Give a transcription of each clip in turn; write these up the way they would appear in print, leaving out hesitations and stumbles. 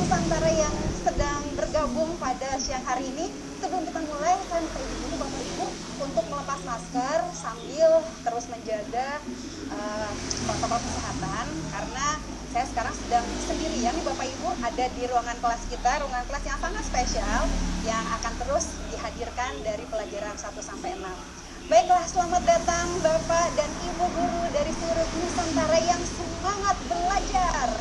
Nusantara yang sedang bergabung pada siang hari ini. Sebelum kita mulai, saya minta izin dulu Bapak Ibu untuk melepas masker sambil terus menjaga protokol kesehatan, karena saya sekarang sedang sendirian nih Bapak Ibu, ada di ruangan kelas kita, ruangan kelas yang sangat spesial yang akan terus dihadirkan dari pelajaran 1 sampai 6. Baiklah, selamat datang Bapak dan Ibu guru dari seluruh Nusantara yang semangat belajar.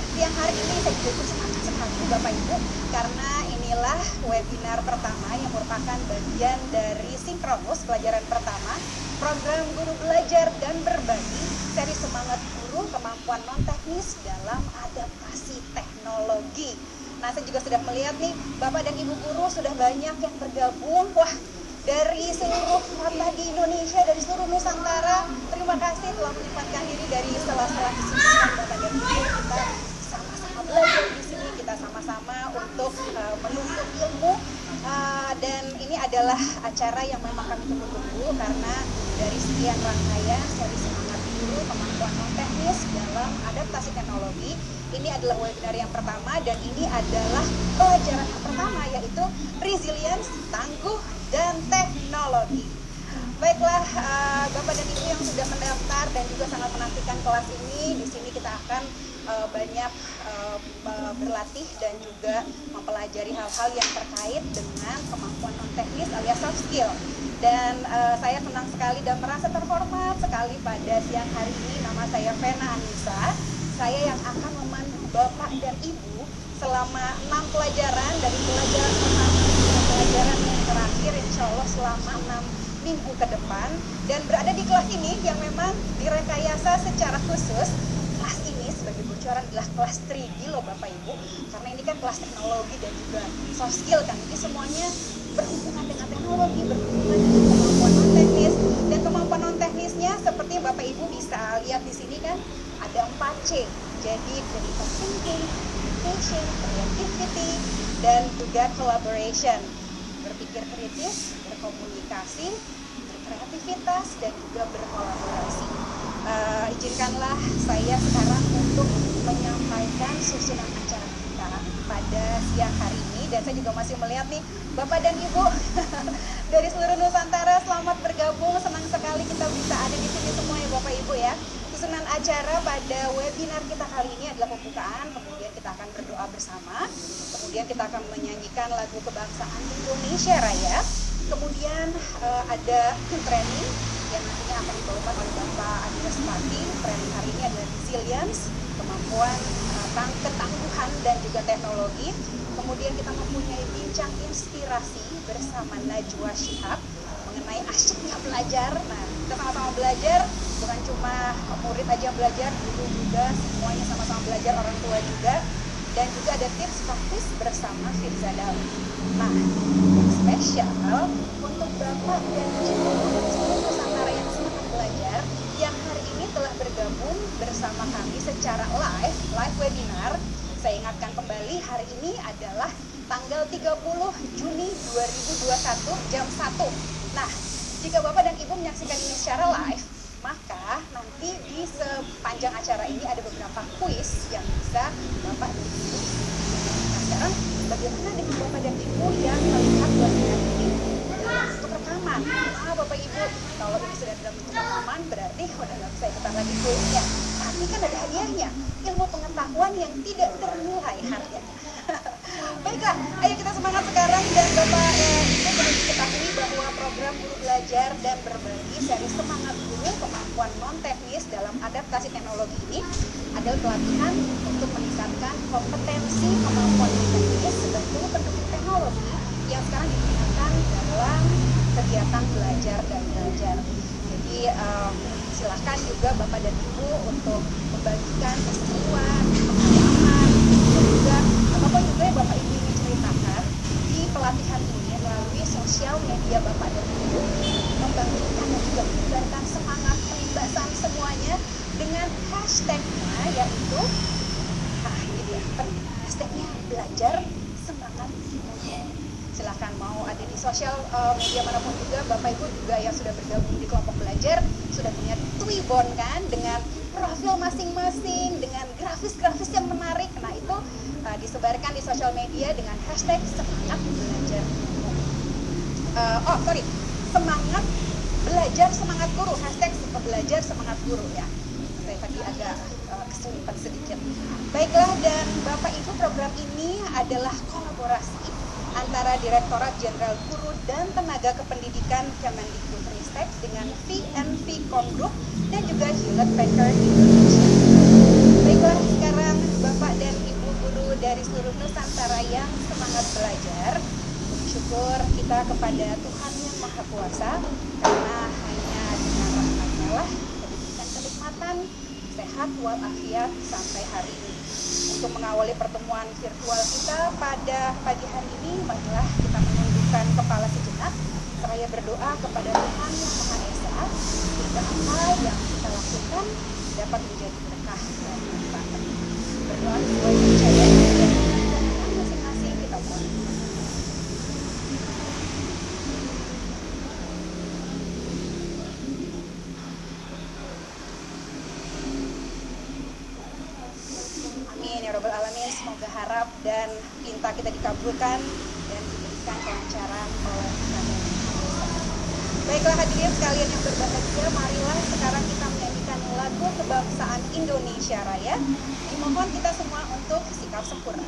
Siang hari ini saya juga bersemangat sekali Bapak Ibu, karena inilah webinar pertama yang merupakan bagian dari Sinkronus pelajaran pertama program guru belajar dan berbagi seri semangat guru kemampuan non teknis dalam adaptasi teknologi. Nah, saya juga sudah melihat nih Bapak dan Ibu guru sudah banyak yang bergabung. Wah, dari seluruh kota di Indonesia, dari seluruh Nusantara, terima kasih telah menyempatkan diri dari sela-sela kesibukan Bapak dan Ibu. Kita sama-sama belajar di sini, kita sama-sama untuk menuntut ilmu, dan ini adalah acara yang memang kami tunggu-tunggu, karena dari sekian rangkaian seri semangat guru kemampuan non teknis dalam adaptasi teknologi, ini adalah webinar yang pertama dan ini adalah pelajaran yang pertama, yaitu resilience, tangguh dan teknologi. Baiklah, Bapak dan Ibu yang sudah mendaftar dan juga sangat menantikan kelas ini, di sini kita akan banyak berlatih dan juga mempelajari hal-hal yang terkait dengan kemampuan non teknis alias soft skill. Dan saya senang sekali dan merasa terhormat sekali pada siang hari ini. Nama saya Vena Anissa. Saya yang akan memandu Bapak dan Ibu selama 6 pelajaran, dari pelajaran pertama hingga pelajaran yang terakhir, insya Allah selama 6 minggu ke depan. Dan berada di kelas ini yang memang direkayasa secara khusus. Kelas ini sebagai bocoran adalah kelas 3D loh Bapak Ibu, karena ini kan kelas teknologi dan juga soft skill kan, jadi semuanya berhubungan dengan teknologi, berhubungan dengan kemampuan non teknis. Dan kemampuan non teknisnya seperti Bapak Ibu bisa lihat di sini kan ada 4C, jadi critical thinking, communication, creativity, dan juga collaboration. Berpikir kritis, berkomunikasi, berkreativitas, dan juga berkolaborasi. Izinkanlah saya sekarang untuk menyampaikan susunan acara kita pada siang hari ini, dan saya juga masih melihat nih Bapak dan Ibu dari seluruh Nusantara, selamat bergabung, senang sekali kita bisa ada di sini semua ya Bapak Ibu ya. Susunan acara pada webinar kita kali ini adalah pembukaan, kemudian kita akan berdoa bersama, kemudian kita akan menyanyikan lagu kebangsaan Indonesia Raya, kemudian ada training yang nantinya akan dibawakan oleh Bapak Adi Respati. Training hari ini adalah resilience, kemampuan ketangguhan dan juga teknologi. Kemudian kita mempunyai bincang inspirasi bersama Najwa Shihab mengenai asyiknya belajar. Nah, kita sama-sama belajar, bukan cuma murid aja yang belajar, guru juga, semuanya sama-sama belajar, orang tua juga. Dan juga ada tips praktis bersama Firza Dawi. Nah, yang spesial untuk Bapak dan Ibu seluruh Nusantara yang semangat belajar, yang hari ini telah bergabung bersama kami secara live webinar. Saya ingatkan kembali, hari ini adalah tanggal 30 Juni 2021 jam 1. Nah, jika Bapak dan Ibu menyaksikan ini secara live, maka nanti di sepanjang acara ini ada beberapa kuis yang bisa Bapak dan Ibu. Nah, sekarang bagaimana dengan Bapak dan Ibu yang melihat webinar ini untuk rekaman? Bapak Ibu, kalau ini sudah dalam bentuk rekaman, berarti udah nggak bisa ikutan lagi kuisnya. Tapi kan ada hadiahnya, ilmu pengetahuan yang tidak ternilai harganya. Baiklah, ayo kita semangat sekarang. Dan Bapak Ibu perlu diketahui bahwa program guru belajar dan berbagi seri semangat guru kemampuan non teknis dalam adaptasi teknologi ini adalah pelatihan untuk meningkatkan kompetensi kemampuan non teknis sebagai pendukung teknologi yang sekarang digunakan dalam kegiatan belajar dan belajar. Jadi silakan juga Bapak dan Ibu untuk membagikan keseruan, pengalaman, dan juga apapun juga yang Bapak Ibu ingin ceritakan di pelatihan ini melalui sosial media Bapak dan Ibu, membangkitkan dan juga menyebarkan semangat pelimbasan semuanya dengan hashtagnya, yaitu ini dia, hashtagnya belajar semangat mulia. Silahkan mau ada di sosial media manapun juga, Bapak Ibu juga yang sudah bergabung di kelompok belajar sudah punya Twibbon kan, dengan profil masing-masing dengan grafis-grafis yang menarik. Nah itu disebarkan di sosial media dengan hashtag semangat belajar guru. Semangat belajar semangat guru, hashtag belajar semangat guru ya. Saya tadi agak kesulitan sedikit. Baiklah, dan Bapak Ibu, program ini adalah kolaborasi antara Direktorat Jenderal Guru dan Tenaga Kependidikan Kemendikbudristek dengan VNV Group dan juga Hewlett Packard Indonesia. Baiklah, sekarang Bapak dan Ibu guru dari seluruh Nusantara yang semangat belajar, bersyukur kita kepada Tuhan Yang Maha Kuasa, karena hanya dengan rahmat-Nya lah kita diberikan kenikmatan, sehat walafiat sampai hari ini. Untuk mengawali pertemuan virtual kita pada pagi hari ini, marilah kita menundukkan kepala sejenak, seraya berdoa kepada Tuhan Yang Maha Esa, sehingga apa yang kita lakukan dapat menjadi berkah dan manfaat. Berdoa sesuai kepercayaan dan keyakinan masing-masing, kita mulai. Alamin, semoga harap dan pinta kita dikabulkan dan diberikan kelancaran oleh Tuhan. Baiklah hadirin sekalian yang berbahagia, marilah sekarang kita menyanyikan lagu kebangsaan Indonesia Raya. Dimohon kita semua untuk sikap sempurna.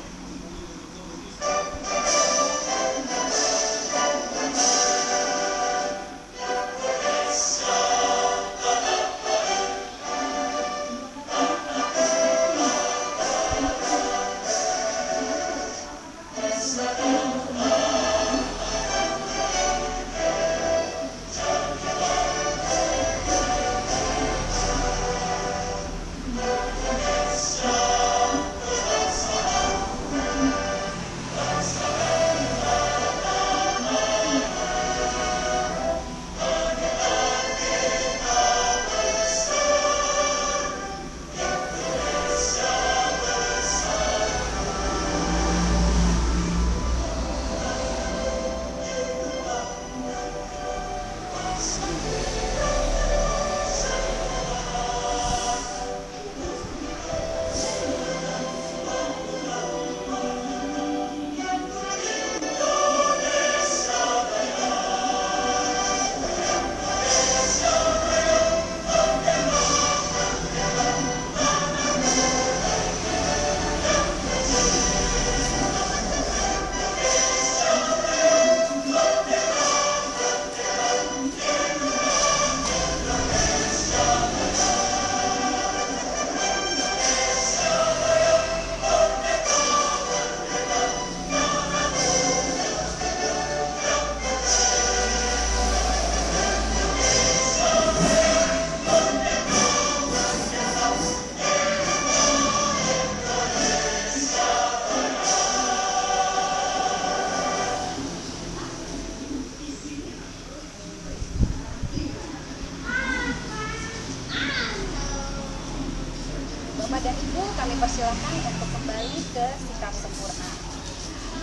Bapak dan Ibu, kami persilahkan untuk kembali ke sikap sempurna.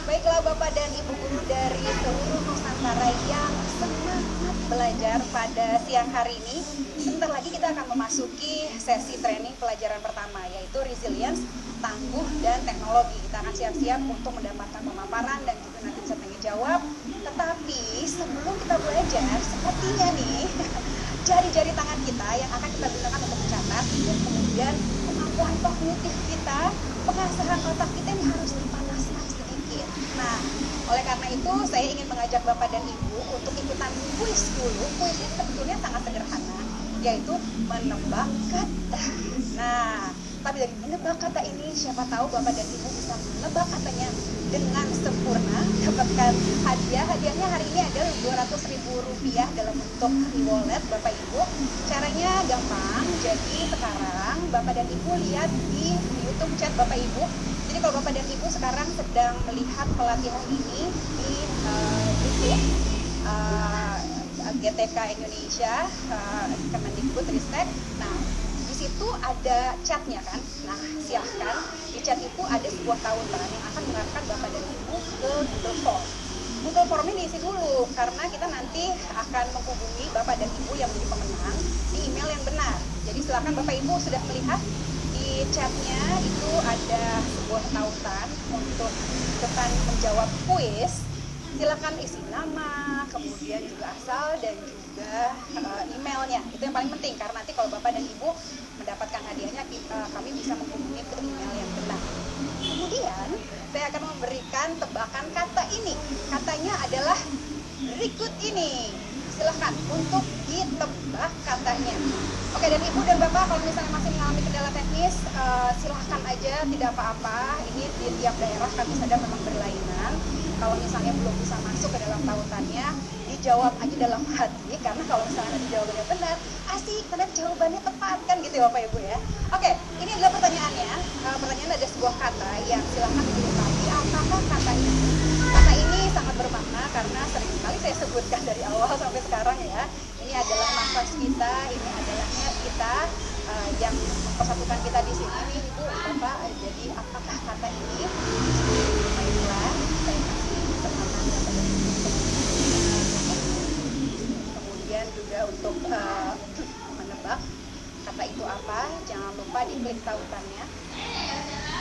Baiklah Bapak dan Ibu guru dari seluruh Nusantara yang semangat belajar pada siang hari ini, sebentar lagi kita akan memasuki sesi training pelajaran pertama, yaitu resilience, tangguh, dan teknologi. Kita akan siap-siap untuk mendapatkan pemaparan dan juga nanti bisa tanya jawab. Tetapi sebelum kita belajar, sepertinya nih, jari-jari tangan kita yang akan kita gunakan untuk mencatat, dan kemudian kemampuan kognitif kita, pengasahan otak kita ini harus dipanaskan sedikit. Nah, oleh karena itu saya ingin mengajak Bapak dan Ibu untuk ikutan kuis dulu. Kuis ini sebetulnya sangat sederhana, yaitu menebak kata. Nah, tapi dari menebak kata ini, siapa tahu Bapak dan Ibu bisa menebak katanya dengan sempurna, dapatkan hadiah. Hadiahnya hari ini adalah Rp200.000 dalam bentuk e-wallet Bapak Ibu. Caranya gampang, jadi sekarang Bapak dan Ibu lihat di YouTube chat Bapak Ibu. Jadi kalau Bapak dan Ibu sekarang sedang melihat pelatihan ini di YouTube GTK Indonesia, Kemendikbudristek. Nah, di situ ada chatnya kan. Nah, silahkan di chat itu ada sebuah tautan yang akan mengarahkan Bapak dan Ibu ke Google Form. Google Form ini diisi dulu karena kita nanti akan menghubungi Bapak dan Ibu yang menjadi pemenang di email yang benar. Jadi silakan Bapak Ibu sudah melihat di chatnya itu ada sebuah tautan untuk ikutan menjawab kuis. Silakan isi nama, kemudian juga asal dan juga emailnya. Itu yang paling penting karena nanti kalau Bapak dan Ibu mendapatkan hadiahnya, kami bisa menghubungi ke email yang benar. Kemudian saya akan memberikan tebakan kata ini. Katanya adalah berikut ini. Silahkan untuk ditebak katanya. Oke, dan Ibu dan Bapak kalau misalnya masih mengalami kendala teknis, silahkan aja, tidak apa-apa. Ini di tiap daerah kami sadar memang berlainan. Kalau misalnya belum bisa masuk ke dalam tautannya, dijawab aja dalam hati. Karena kalau misalnya nanti jawabannya benar, asik, karena jawabannya tepat kan gitu ya Bapak Ibu ya. Oke, ini adalah pertanyaannya. Pertanyaan ada sebuah kata yang silahkan diulangi. Apakah kata ini? Kata ini sangat bermakna karena sering sekali saya sebutkan dari awal sampai sekarang ya. Ini adalah nafas kita, ini adalah niat kita yang mempersatukan kita di sini nih Ibu, Bapak. Jadi apakah kata ini? Baiklah, saya kasih kesempatan Bapak dan Ibu kemudian juga untuk menebak kata itu apa. Jangan lupa diklik tautannya.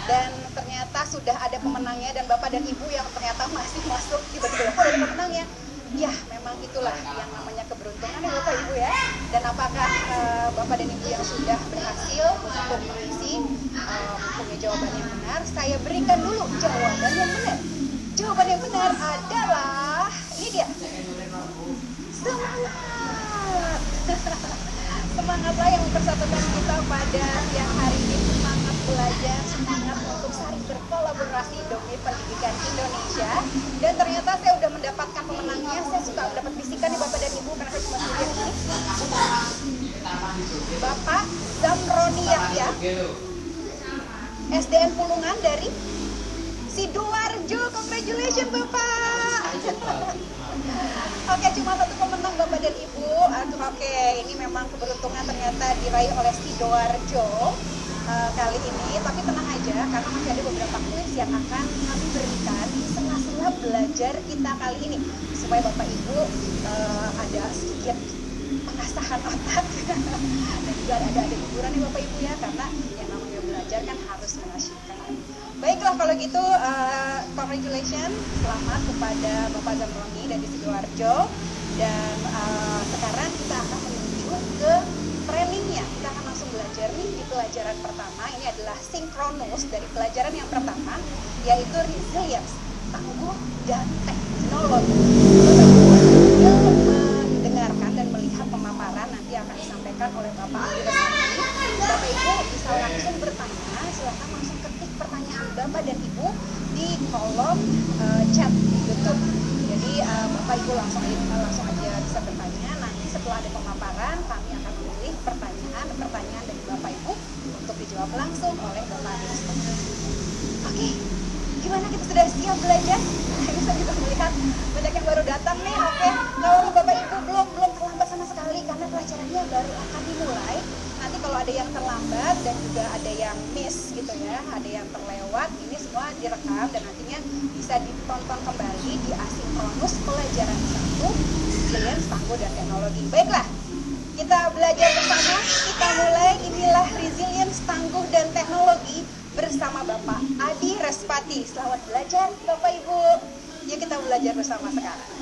Dan ternyata sudah ada pemenangnya dan Bapak dan Ibu yang ternyata masih masuk tiba-tiba kok ada pemenangnya. Ya, memang itulah yang namanya keberuntungan ya Bapak Ibu ya. Dan apakah Bapak dan Ibu yang sudah berhasil untuk mengisi punya jawaban yang benar? Saya berikan dulu jawaban yang benar. Jawaban yang benar adalah ini dia. Semangat. Semangatlah yang mempersatukan kita pada siang hari ini. Semangat belajar, semangat untuk saling berkolaborasi demi pendidikan Indonesia. Dan ternyata saya sudah mendapatkan pemenangnya. Saya suka mendapat bisikan nih Bapak dan Ibu karena saya cuma sendirian ini. Bapak Zamroni Yahya, SDN Pulungan dari Sidoarjo. Congratulations Bapak. Oke, cuma satu pemenang Bapak dan Ibu. Oke, ini memang keberuntungan ternyata diraih oleh Sidoarjo kali ini. Tapi tenang aja, karena masih ada beberapa kuis yang akan kami berikan di sela-sela belajar kita kali ini, supaya Bapak Ibu ada sedikit pengasahan otak dan juga ada hiburan nih Bapak Ibu ya, karena yang namanya belajar kan harus mengasyikkan. Baiklah kalau gitu, congratulations, selamat kepada Bapak Zamroni dari Sidoarjo. Dan sekarang kita akan menuju ke trainingnya. Kita akan langsung belajar nih di pelajaran pertama. Ini adalah sinkronus dari pelajaran yang pertama, yaitu resilience, tangguh dan teknologi. Bapak mendengarkan dan melihat pemaparan nanti akan disampaikan oleh Bapak Adi Resmani. Bapak Ibu bisa langsung bertanya, silahkan langsung ketik pertanyaan Bapak dan Ibu di kolom chat di YouTube. Jadi Bapak Ibu langsung aja bisa bertanya. Nanti setelah ada pemaparan, kami akan memilih pertanyaan dari Bapak Ibu untuk dijawab langsung oleh Bapak Adi Resmani. Oke, gimana, kita sudah siap belajar? Ini saya juga melihat banyak yang baru datang nih. Oke, kalau Bapak Ibu belum terlambat sama sekali karena pelajarannya baru akan dimulai. Nanti kalau ada yang terlambat dan juga ada yang miss gitu ya, ada yang terlewat, ini semua direkam dan nantinya bisa ditonton kembali di asinkronus pelajaran 1, resilience, tangguh dan teknologi. Baiklah, kita belajar bersama, kita mulai. Inilah resilience, tangguh dan teknologi bersama Bapak Adi Respati. Selamat belajar Bapak Ibu. Yuk kita belajar bersama sekarang.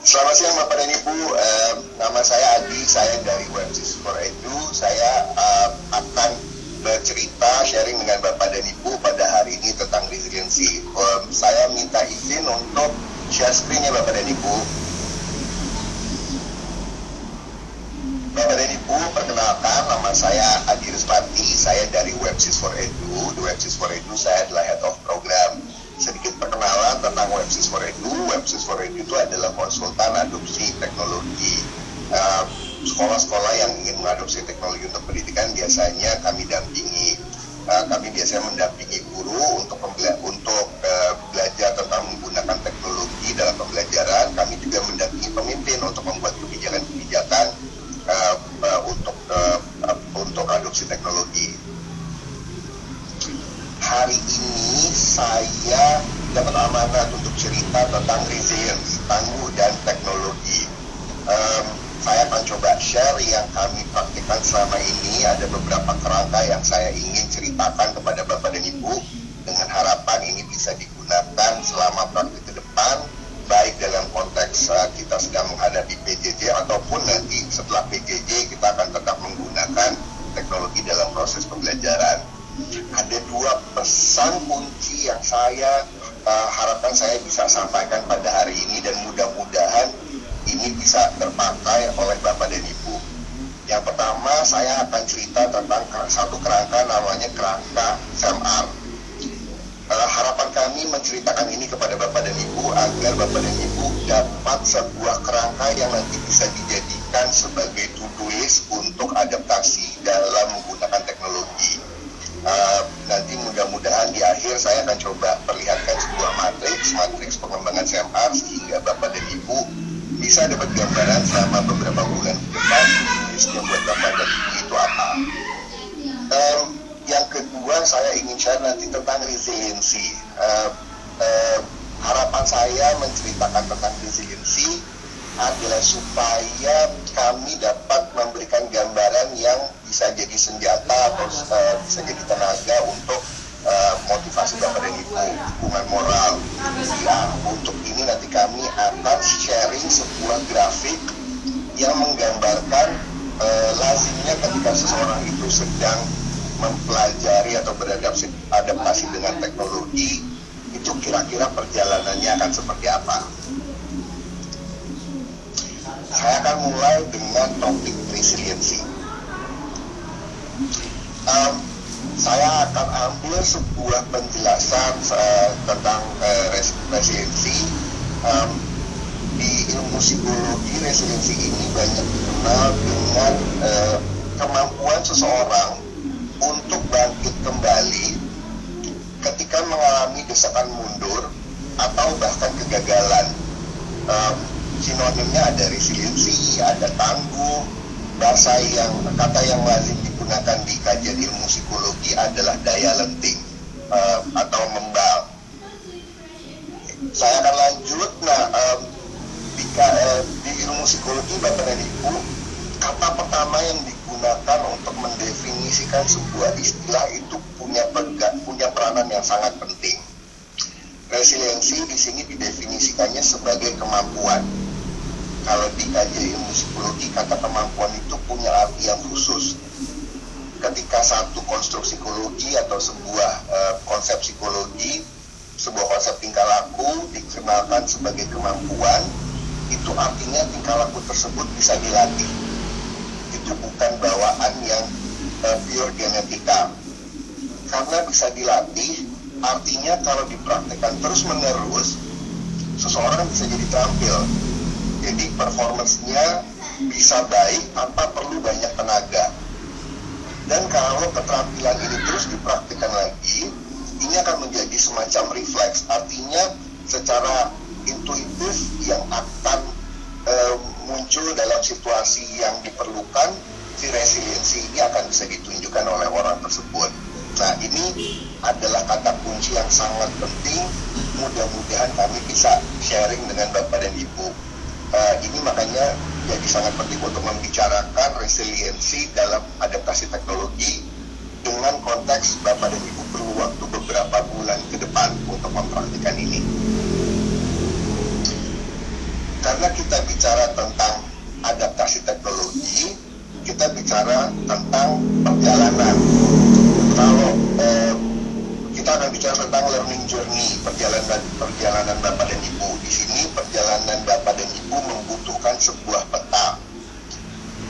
Selamat siang Bapak dan Ibu, nama saya Adi, saya dari Websis for Edu. Saya akan bercerita, sharing dengan Bapak dan Ibu pada hari ini tentang resiliensi. Saya minta izin untuk share screen-nya Bapak dan Ibu. Bapak dan Ibu, perkenalkan, nama saya Adi Respati, saya dari Websis for Edu. Di Websis for Edu saya adalah Head of Program. Sedikit perkenalan tentang Websis for Edu. Websis for Edu itu adalah konsultan adopsi teknologi. Sekolah-sekolah yang ingin mengadopsi teknologi untuk pendidikan biasanya kami dampingi. Kami biasanya mendampingi guru untuk belajar tentang menggunakan teknologi dalam pembelajaran. Kami juga mendampingi pemimpin untuk membuat kebijakan-kebijakan untuk adopsi teknologi. tentang resilience, tangguh dan teknologi. Saya akan coba share yang kami praktikkan selama ini. Ada beberapa kerangka yang saya ingin ceritakan kepada Bapak dan Ibu dengan harapan ini bisa digunakan selama praktik ke depan, baik dalam konteks kita sedang menghadapi PJJ ataupun nanti setelah PJJ kita akan tetap menggunakan teknologi dalam proses pembelajaran. Ada 2 pesan kunci yang saya harapkan saya bisa sampaikan pada hari ini dan mudah-mudahan ini bisa terpakai oleh Bapak dan Ibu. Yang pertama, saya akan cerita tentang satu kerangka namanya kerangka SEMR. Harapan kami menceritakan ini kepada Bapak dan Ibu agar Bapak dan Ibu dapat sebuah kerangka yang nanti bisa dijadikan sebagai to-do list untuk adaptasi dalam menggunakan teknologi. Nanti mudah-mudahan di akhir saya akan coba perlihatkan sebuah matriks pengembangan SEMR sehingga Bapak dan Ibu bisa dapat gambaran selama beberapa bulan ke depan tulisnya buat Bapak dan Ibu itu apa. Yang kedua saya ingin share nanti tentang resiliensi. Harapan saya menceritakan tentang resiliensi adalah supaya kami dapat memberikan gambaran yang bisa jadi senjata atau bisa jadi tenaga untuk motivasi Bapak dan Ibu, dukungan moral. Ya, untuk ini nanti kami akan sharing sebuah grafik yang menggambarkan lazimnya ketika seseorang itu sedang mempelajari atau beradaptasi dengan teknologi, itu kira-kira perjalanannya akan seperti apa. Saya akan mulai dengan topik resiliensi. Saya akan ambil sebuah penjelasan tentang resiliensi. Di ilmu psikologi, resiliensi ini banyak dikenal dengan kemampuan seseorang untuk bangkit kembali ketika mengalami desakan mundur atau bahkan kegagalan. Sinonimnya ada resiliensi, ada tangguh. Kata yang lazim digunakan di kajian ilmu psikologi adalah daya lenting atau membal. Saya akan lanjut. Di ilmu psikologi Bapak dan Ibu, kata pertama yang digunakan untuk mendefinisikan sebuah istilah itu punya peranan yang sangat penting. Resiliensi di sini didefinisikannya sebagai kemampuan. Kalau di kajian ilmu psikologi, kata kemampuan itu punya arti yang khusus. Ketika satu konstruk psikologi atau sebuah konsep psikologi, sebuah konsep tingkah laku dikenalkan sebagai kemampuan, itu artinya tingkah laku tersebut bisa dilatih. Itu bukan bawaan yang pure genetika. Karena bisa dilatih, artinya kalau dipraktekkan terus-menerus, seseorang bisa jadi terampil. Jadi performance-nya bisa baik tanpa perlu banyak tenaga. Dan kalau keterampilan ini terus dipraktikkan lagi, ini akan menjadi semacam refleks. Artinya secara intuitif yang akan muncul dalam situasi yang diperlukan, si resiliensi ini akan bisa ditunjukkan oleh orang tersebut. Nah, ini adalah kata kunci yang sangat penting. Mudah-mudahan kami bisa sharing dengan Bapak dan Ibu. Ini makanya jadi sangat penting untuk membicarakan resiliensi dalam adaptasi teknologi dengan konteks Bapak dan Ibu perlu waktu beberapa bulan ke depan untuk mempraktikkan ini. Karena kita bicara tentang adaptasi teknologi, kita bicara tentang perjalanan. Kalau kita akan bicara tentang learning journey, perjalanan Bapak dan Ibu. Di sini perjalanan Bapak dan Ibu membutuhkan sebuah peta.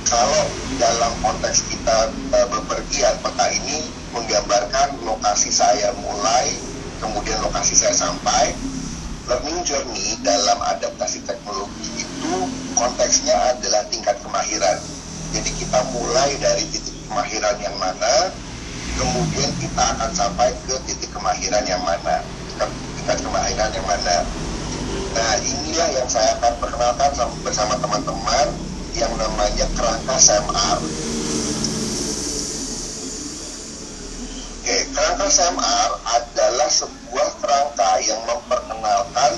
Kalau dalam konteks kita bepergian, peta ini menggambarkan lokasi saya mulai, kemudian lokasi saya sampai. Learning journey dalam adaptasi teknologi itu konteksnya adalah tingkat kemahiran. Jadi kita mulai dari titik kemahiran yang mana, kemudian kita akan sampai ke titik kemahiran yang mana, tingkat kemahiran yang mana. Nah, inilah yang saya akan perkenalkan bersama teman-teman yang namanya kerangka SEMR. Kerangka SEMR adalah sebuah kerangka yang memperkenalkan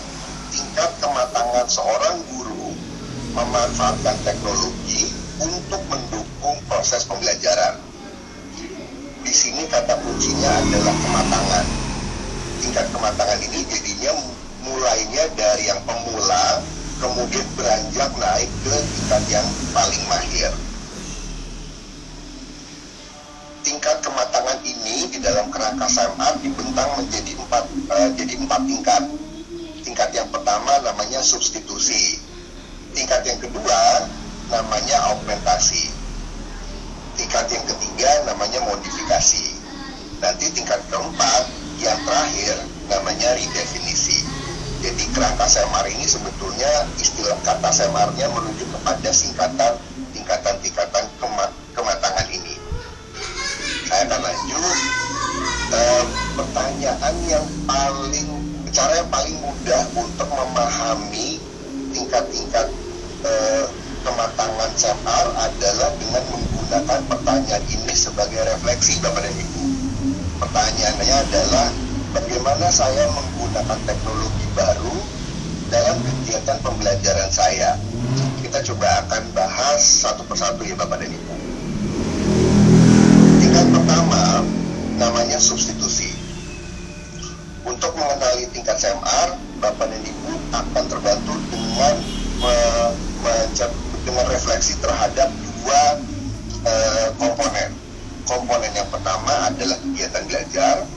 tingkat kematangan seorang guru memanfaatkan teknologi untuk mendukung proses pembelajaran. Di sini kata kuncinya adalah kematangan. Tingkat kematangan ini jadinya mulainya dari yang pemula, kemudian beranjak naik ke tingkat yang paling mahir. Tingkat kematangan ini di dalam kerangka SMART dibentang menjadi empat tingkat. Tingkat yang pertama namanya substitusi. Tingkat yang kedua namanya augmentasi. Tingkat yang ketiga namanya modifikasi. Nanti tingkat keempat yang terakhir namanya redefinisi. Jadi kerangka SMART ini sebetulnya istilah kata SMART-nya merujuk kepada tingkatan kematangan ini. Saya akan lanjut. Pertanyaan cara yang paling mudah untuk memahami tingkat-tingkat kematangan SMART adalah dengan menggunakan pertanyaan ini sebagai refleksi, Bapak dan Ibu. Pertanyaannya adalah bagaimana saya menggunakan teknologi baru dalam kegiatan pembelajaran saya. Kita coba akan bahas satu persatu ya Bapak dan Ibu. Tingkat pertama namanya substitusi. Untuk mengenali tingkat SMART, Bapak dan Ibu akan terbantu dengan dengan refleksi terhadap dua komponen. Komponen yang pertama adalah kegiatan belajar.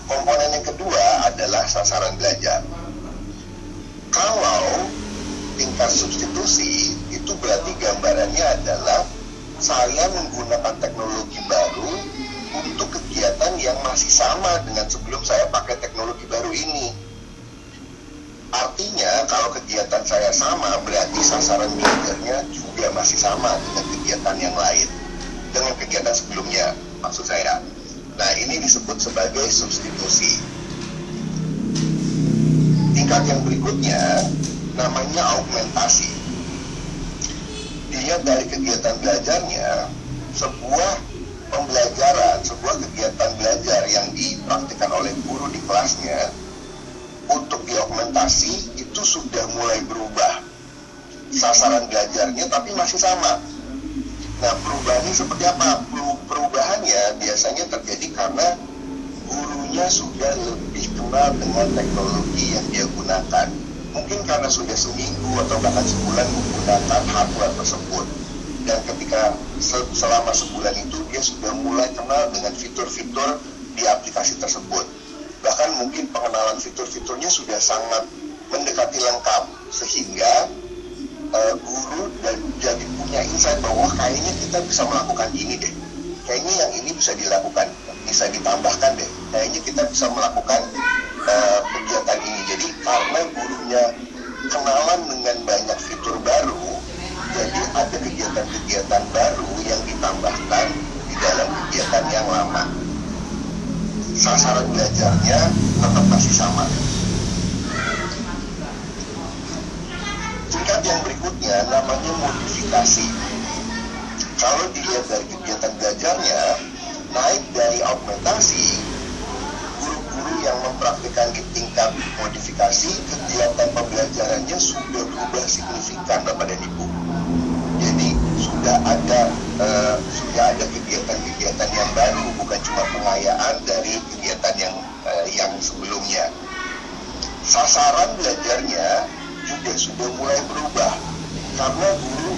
Komponen yang kedua adalah sasaran belajar. Kalau tingkat substitusi, itu berarti gambarannya adalah saya menggunakan teknologi baru untuk kegiatan yang masih sama dengan sebelum saya pakai teknologi baru ini. Artinya kalau kegiatan saya sama, berarti sasaran belajarnya juga masih sama dengan kegiatan yang lain, dengan kegiatan sebelumnya, maksud saya. Nah, ini disebut sebagai substitusi. Tingkat yang berikutnya namanya augmentasi. Dilihat dari kegiatan belajarnya, sebuah pembelajaran, sebuah kegiatan belajar yang dipraktikkan oleh guru di kelasnya, untuk diaugmentasi itu sudah mulai berubah sasaran belajarnya, tapi masih sama. Nah, perubahannya seperti apa? Perubahannya biasanya terjadi karena gurunya sudah lebih kenal dengan teknologi yang dia gunakan. Mungkin karena sudah seminggu atau bahkan sebulan menggunakan hardware tersebut. Dan ketika selama sebulan itu dia sudah mulai kenal dengan fitur-fitur di aplikasi tersebut. Bahkan mungkin pengenalan fitur-fiturnya sudah sangat mendekati lengkap, sehingga guru dan jadi punya insight bahwa kayaknya kita bisa melakukan ini deh, kayaknya yang ini bisa dilakukan, bisa ditambahkan deh, kayaknya kita bisa melakukan kegiatan ini. Jadi karena gurunya kenalan dengan banyak fitur baru, jadi ada kegiatan-kegiatan baru yang ditambahkan di dalam kegiatan yang lama. Sasaran belajarnya tetap masih sama. Tingkat yang berikutnya namanya modifikasi. Kalau dilihat dari kegiatan belajarnya, naik dari augmentasi, guru-guru yang mempraktikkan di tingkat modifikasi, kegiatan pembelajarannya sudah berubah signifikan, Bapak dan Ibu. Jadi sudah ada kegiatan-kegiatan yang baru, bukan cuma pengayaan dari kegiatan yang sebelumnya. Sasaran belajarnya juga sudah mulai berubah karena guru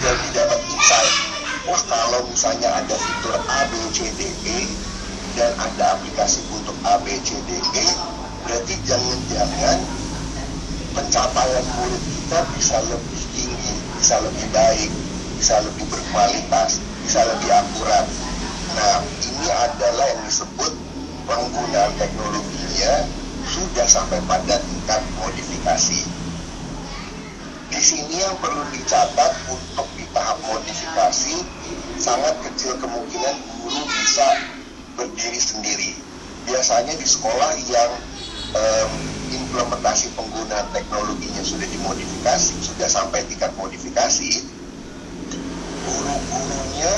jadi dapat insight, wah kalau misalnya ada fitur A, B, C, D, E dan ada aplikasi untuk A, B, C, D, E, berarti jangan-jangan pencapaian murid kita bisa lebih tinggi, bisa lebih baik, bisa lebih berkualitas, bisa lebih akurat. Nah, ini adalah yang disebut penggunaan teknologinya sudah sampai pada tingkat modifikasi. Di sini yang perlu dicatat, untuk di tahap modifikasi sangat kecil kemungkinan guru bisa berdiri sendiri. Biasanya di sekolah yang implementasi penggunaan teknologinya sudah dimodifikasi, sudah sampai tingkat modifikasi, guru-gurunya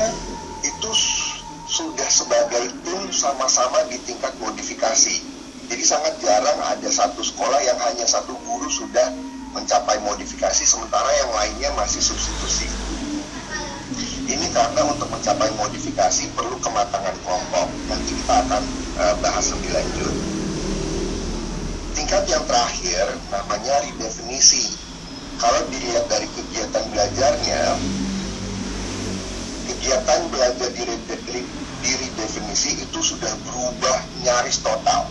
itu sudah sebagai tim sama-sama di tingkat modifikasi. Jadi sangat jarang ada satu sekolah yang hanya satu guru sudah mencapai modifikasi, sementara yang lainnya masih substitusi. Ini karena untuk mencapai modifikasi perlu kematangan kelompok. Nanti kita akan bahas lebih lanjut. Tingkat yang terakhir namanya redefinisi. Kalau dilihat dari kegiatan belajarnya, kegiatan belajar di redefinisi itu sudah berubah nyaris total.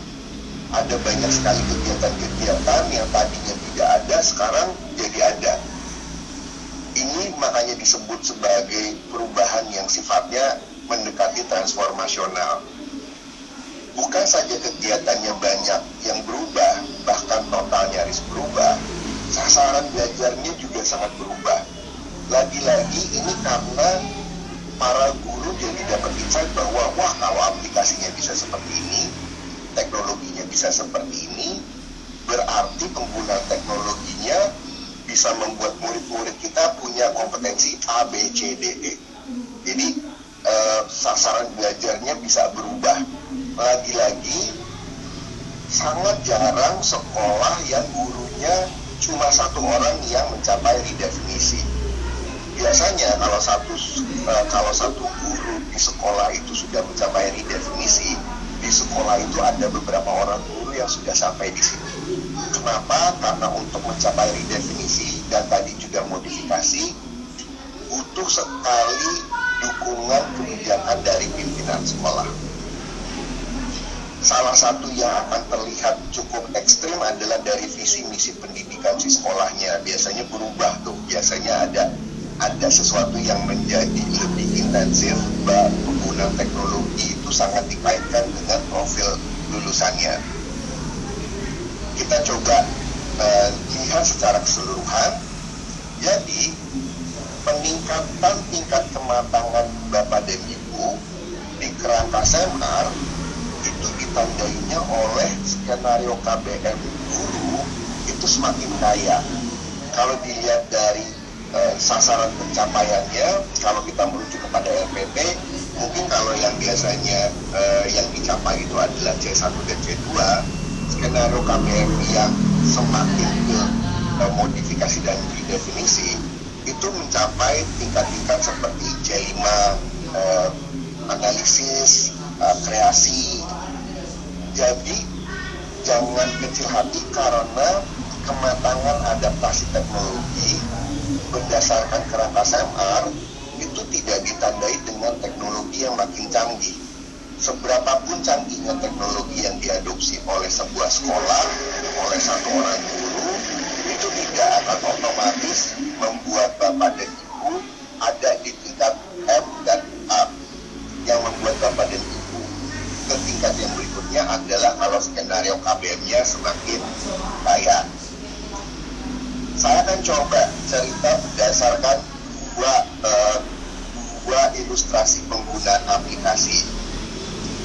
Ada banyak sekali kegiatan-kegiatan yang tadinya tidak ada, sekarang jadi ada. Ini makanya disebut sebagai perubahan yang sifatnya mendekati transformasional. Bukan saja kegiatannya banyak yang berubah, bahkan total nyaris berubah, sasaran belajarnya juga sangat berubah. Lagi-lagi ini karena para guru jadi dapat insight bahwa wah, kalau aplikasinya bisa seperti ini, teknologinya bisa seperti ini, berarti penggunaan teknologinya bisa membuat murid-murid kita punya kompetensi A, B, C, D, E. Jadi sasaran belajarnya bisa berubah. Lagi-lagi sangat jarang sekolah yang gurunya cuma satu orang yang mencapai redefinisi. Biasanya kalau satu guru di sekolah itu sudah mencapai redefinisi, di sekolah itu ada beberapa orang guru yang sudah sampai di sini. Kenapa? Karena untuk mencapai redefinisi dan tadi juga modifikasi, butuh sekali dukungan kebijakan dari pimpinan sekolah. Salah satu yang akan terlihat cukup ekstrim adalah dari visi misi pendidikan si sekolahnya. Biasanya berubah tuh, biasanya ada sesuatu yang menjadi lebih intensif, penggunaan teknologi itu sangat dikaitkan dengan profil lulusannya. Kita coba lihat secara keseluruhan. Jadi peningkatan tingkat kematangan Bapak dan Ibu di kerangka seminar itu ditandainya oleh skenario KBM guru itu semakin kaya. Kalau dilihat dari sasaran pencapaiannya, kalau kita merujuk kepada LPP, mungkin kalau yang biasanya yang dicapai itu adalah C1 dan C2, skenario KBM yang semakin ke modifikasi dan redefinisi itu mencapai tingkat-tingkat seperti C5, analisis, kreasi. Jadi jangan kecil hati karena kematangan adaptasi teknologi berdasarkan kerangka SMR itu tidak ditandai dengan teknologi yang makin canggih. Seberapapun canggihnya teknologi yang diadopsi oleh sebuah sekolah, oleh satu orang guru, itu tidak akan otomatis membuat Bapak dan Ibu ada di tingkat M dan A. Yang membuat Bapak dan Ibu ke tingkat yang berikutnya adalah kalau skenario KBM-nya semakin kaya. Saya akan coba cerita berdasarkan dua ilustrasi penggunaan aplikasi.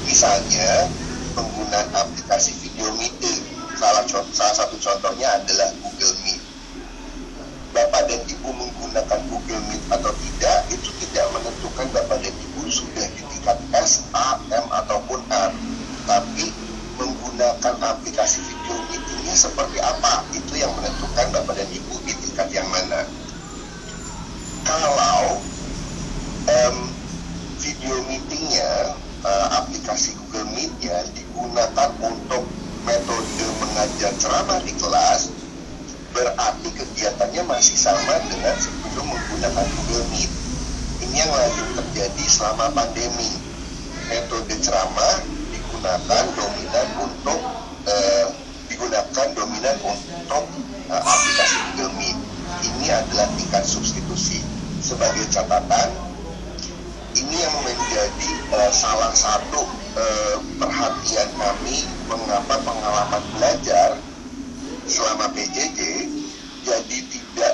Misalnya penggunaan aplikasi video meeting. Salah satu contohnya adalah Google Meet. Bapak dan Ibu menggunakan Google Meet atau tidak, itu tidak menentukan Bapak dan Ibu sudah di tingkat S, A, M, ataupun R. Tapi menggunakan aplikasi video meetingnya seperti apa, itu yang menentukan Bapak dan Ibu di tingkat yang mana. Kalau video meetingnya, aplikasi Google Meet-nya digunakan untuk metode mengajar ceramah di kelas, berarti kegiatannya masih sama dengan sebelum menggunakan Google Meet. Ini yang lagi terjadi selama pandemi. Metode ceramah digunakan dominan untuk aplikasi Google Meet. Ini adalah tingkat substitusi. Sebagai catatan, ini yang menjadi salah satu perhatian kami mengapa pengalaman belajar selama PJJ jadi tidak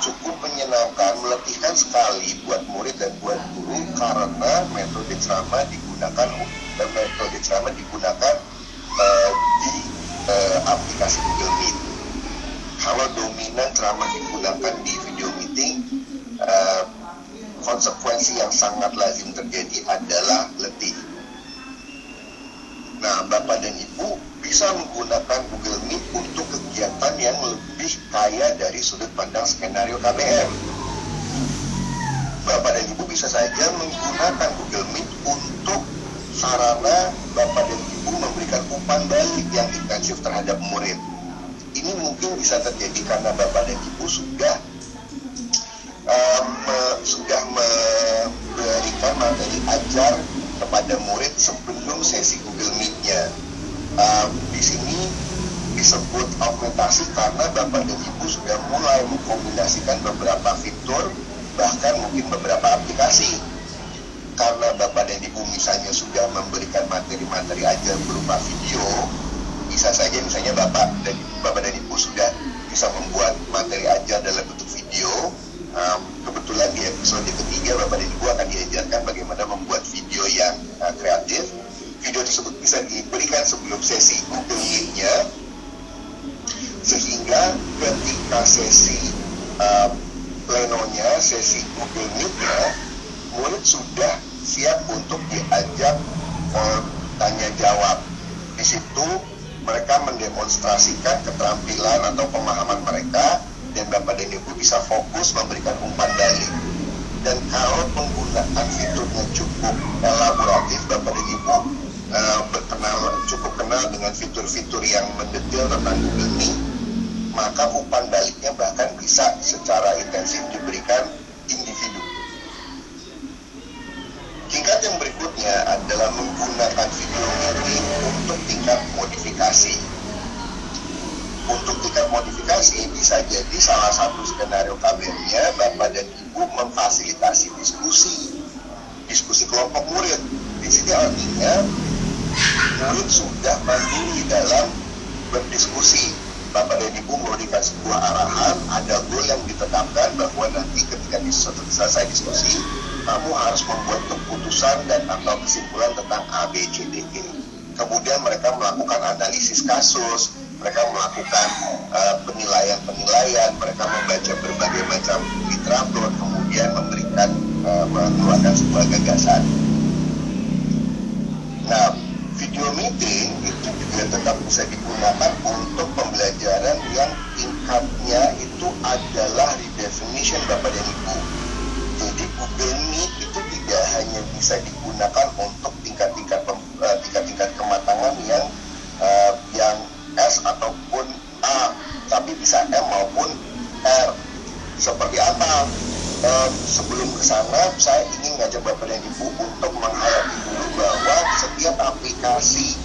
cukup menyenangkan, meletihkan sekali buat murid dan buat guru karena metode ceramah digunakan di aplikasi Google Meet. Kalau dominan ceramah digunakan di video meeting, konsekuensi yang sangat lazim terjadi adalah letih. Nah, Bapak dan Ibu bisa menggunakan Google Meet untuk kegiatan yang lebih kaya dari sudut pandang skenario KBM. Bapak dan Ibu bisa saja menggunakan Google Meet untuk sarana Bapak dan Ibu memberikan umpan balik yang intensif terhadap murid. Ini mungkin bisa terjadi karena Bapak dan Ibu sudah memberikan materi ajar kepada murid sebelum sesi Google Meet-nya. Di sini disebut augmentasi karena Bapak dan Ibu sudah mulai mengkombinasikan beberapa fitur, bahkan mungkin beberapa aplikasi. Karena Bapak dan Ibu misalnya sudah memberikan materi-materi ajar berupa video, bisa saja misalnya Bapak dan Ibu sudah bisa membuat materi ajar dalam bentuk video. Kebetulan di episode ketiga Bapak dan Ibu akan diajarkan bagaimana membuat video yang kreatif. Video tersebut bisa diberikan sebelum sesi Google Meet-nya, sehingga ketika sesi plenonya, sesi Google Meet-nya, murid sudah siap untuk diajak tanya jawab. Di situ mereka mendemonstrasikan keterampilan atau pemahaman mereka, dan Bapak dan Ibu bisa fokus memberikan umpan balik. Dan kalau penggunaan fiturnya cukup elaboratif, Bapak dan Ibu cukup kenal dengan fitur-fitur yang mendetail tentang Google Meet, maka umpan baliknya bahkan bisa secara intensif diberikan individu. Tingkat yang berikutnya adalah menggunakan video meeting untuk tingkat modifikasi. Untuk tingkat modifikasi bisa jadi salah satu skenario KBM-nya Bapak dan Ibu memfasilitasi diskusi kelompok murid. Di sini artinya murid sudah mandiri dalam berdiskusi. Bapak dan Ibu memberikan sebuah arahan, ada goal yang ditetapkan bahwa nanti ketika selesai diskusi, kamu harus membuat keputusan dan atau kesimpulan tentang A, B, C, D, E. Kemudian mereka melakukan analisis kasus, mereka melakukan penilaian-penilaian, mereka membaca berbagai macam literatur, kemudian mengeluarkan sebuah gagasan. Nah, video meeting itu juga tetap bisa digunakan untuk pembelajaran yang tingkatnya itu adalah redefinition Bapak dan Ibu. Jadi Google Meet itu tidak hanya bisa digunakan untuk tingkat-tingkat kematangan yang S ataupun A, tapi bisa M maupun R. Seperti apa? Sebelum ke sana, saya ingin ngajak Bapak dan Ibu untuk menghayati dulu bahwa setiap aplikasi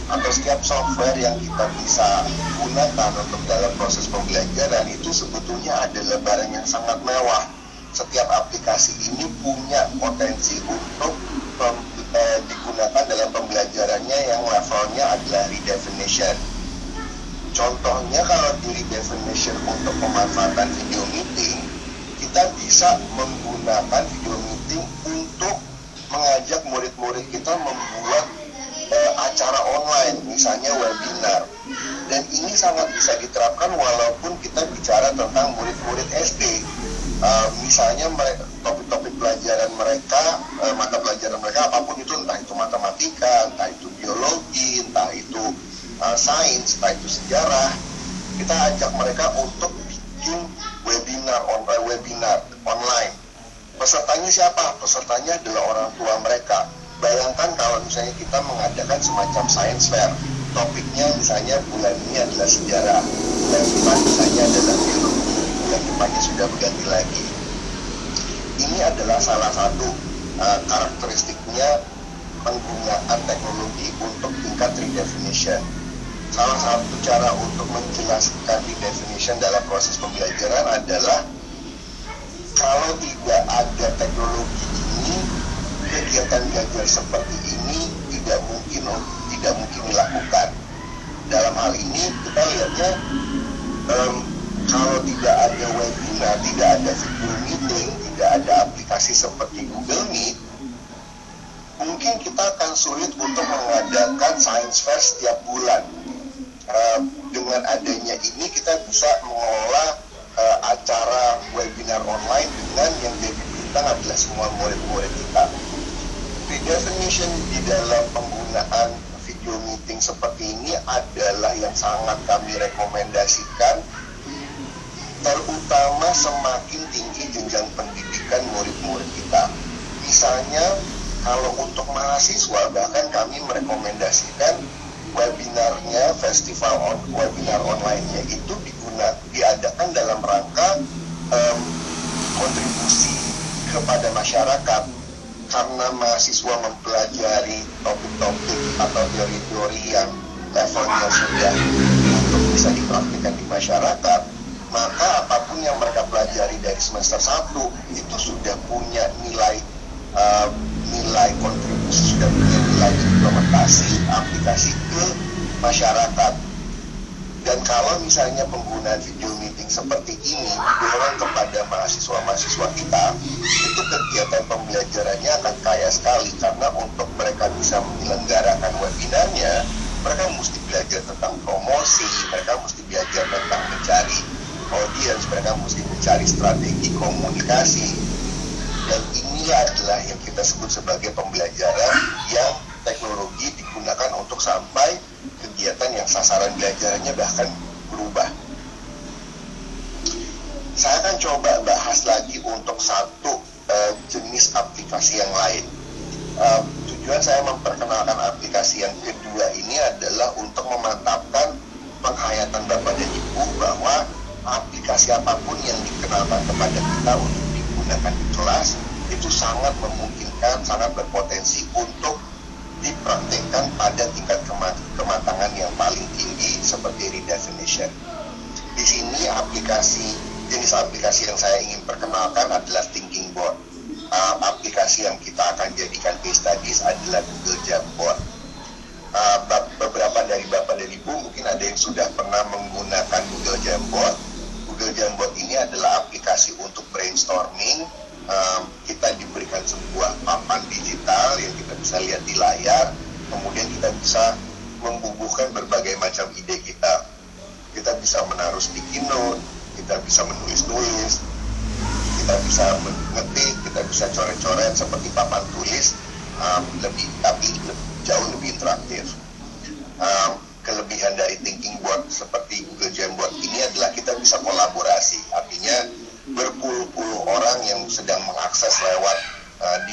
atau setiap software yang kita bisa gunakan untuk dalam proses pembelajaran itu sebetulnya adalah barang yang sangat mewah. Setiap aplikasi ini punya potensi untuk digunakan dalam pembelajarannya yang levelnya adalah redefinition. Contohnya kalau di redefinition untuk pemanfaatan video meeting, kita bisa menggunakan video meeting untuk mengajak murid-murid kita membuat acara online, misalnya webinar. Dan ini sangat bisa diterapkan walaupun kita bicara tentang murid-murid SD. Misalnya topik-topik pelajaran mereka, mata pelajaran mereka apapun itu, entah itu matematika, entah itu biologi, entah itu sains, entah itu sejarah, kita ajak mereka untuk bikin webinar online. Pesertanya siapa? Pesertanya adalah orang tua mereka. Bayangkan kalau misalnya kita mengadakan semacam science fair, topiknya misalnya bulan ini adalah sejarah, bulan depan misalnya adalah biologi, bulan depannya sudah berganti lagi. Ini adalah salah satu karakteristiknya menggunakan teknologi untuk tingkat redefinition. Salah satu cara untuk menjelaskan redefinition dalam proses pembelajaran adalah kalau tidak ada teknologi ini, kegiatan belajar seperti ini tidak mungkin dilakukan. Dalam hal ini kita lihatnya kalau tidak ada webinar, tidak ada video meeting, tidak ada aplikasi seperti Google Meet, mungkin kita akan sulit untuk mengadakan science fair setiap bulan. Dengan adanya ini kita bisa mengelola acara webinar online dengan yang jadi bintang adalah semua murid-murid kita. Redefinition di dalam penggunaan video video meeting seperti ini adalah yang sangat kami rekomendasikan, terutama semakin tinggi jenjang pendidikan murid-murid kita. Misalnya kalau untuk mahasiswa, bahkan kami merekomendasikan webinarnya, webinar online-nya itu diadakan dalam rangka kontribusi kepada masyarakat, karena mahasiswa mempelajari topik-topik atau teori-teori yang levelnya sudah untuk bisa dipraktikkan di masyarakat, maka apapun yang mereka pelajari dari semester 1 itu sudah punya nilai kontribusi, sudah punya nilai implementasi aplikasi ke masyarakat. Dan kalau misalnya penggunaan video meeting seperti ini didorong kepada mahasiswa-mahasiswa kita, itu kegiatan pembelajarannya akan kaya sekali, karena untuk mereka bisa menyelenggarakan webinarnya, mereka mesti belajar tentang promosi, mereka mesti belajar tentang mencari audiens, mereka mesti mencari strategi komunikasi. Dan inilah adalah yang kita sebut sebagai pembelajaran yang teknologi digunakan untuk sampai kegiatan yang sasaran belajarannya bahkan berubah. Saya akan coba bahas lagi untuk satu jenis aplikasi yang lain. Tujuan saya memperkenalkan aplikasi yang kedua ini adalah untuk memantapkan penghayatan Bapak dan Ibu bahwa aplikasi apapun yang dikenalkan kepada kita untuk digunakan di kelas itu sangat memungkinkan, sangat berpotensi untuk dipraktikkan pada tingkat kematangan yang paling tinggi seperti redefinition. Di sini jenis aplikasi yang saya ingin perkenalkan adalah Thinking Board. Aplikasi yang kita akan jadikan case studies adalah Google Jamboard. Beberapa dari Bapak dan Ibu mungkin ada yang sudah pernah menggunakan Google Jamboard. Google Jamboard ini adalah aplikasi untuk brainstorming. Kita diberikan sebuah papan digital yang kita bisa lihat di layar, kemudian kita bisa membubuhkan berbagai macam ide kita. Kita bisa menaruh sticky note, kita bisa menulis-nulis, kita bisa mengetik, kita bisa coret-coret seperti papan tulis, tapi jauh lebih interaktif. Kelebihan dari Thinking Board seperti Google Jamboard ini adalah kita bisa kolaborasi, artinya berpuluh-puluh orang yang sedang mengakses lewat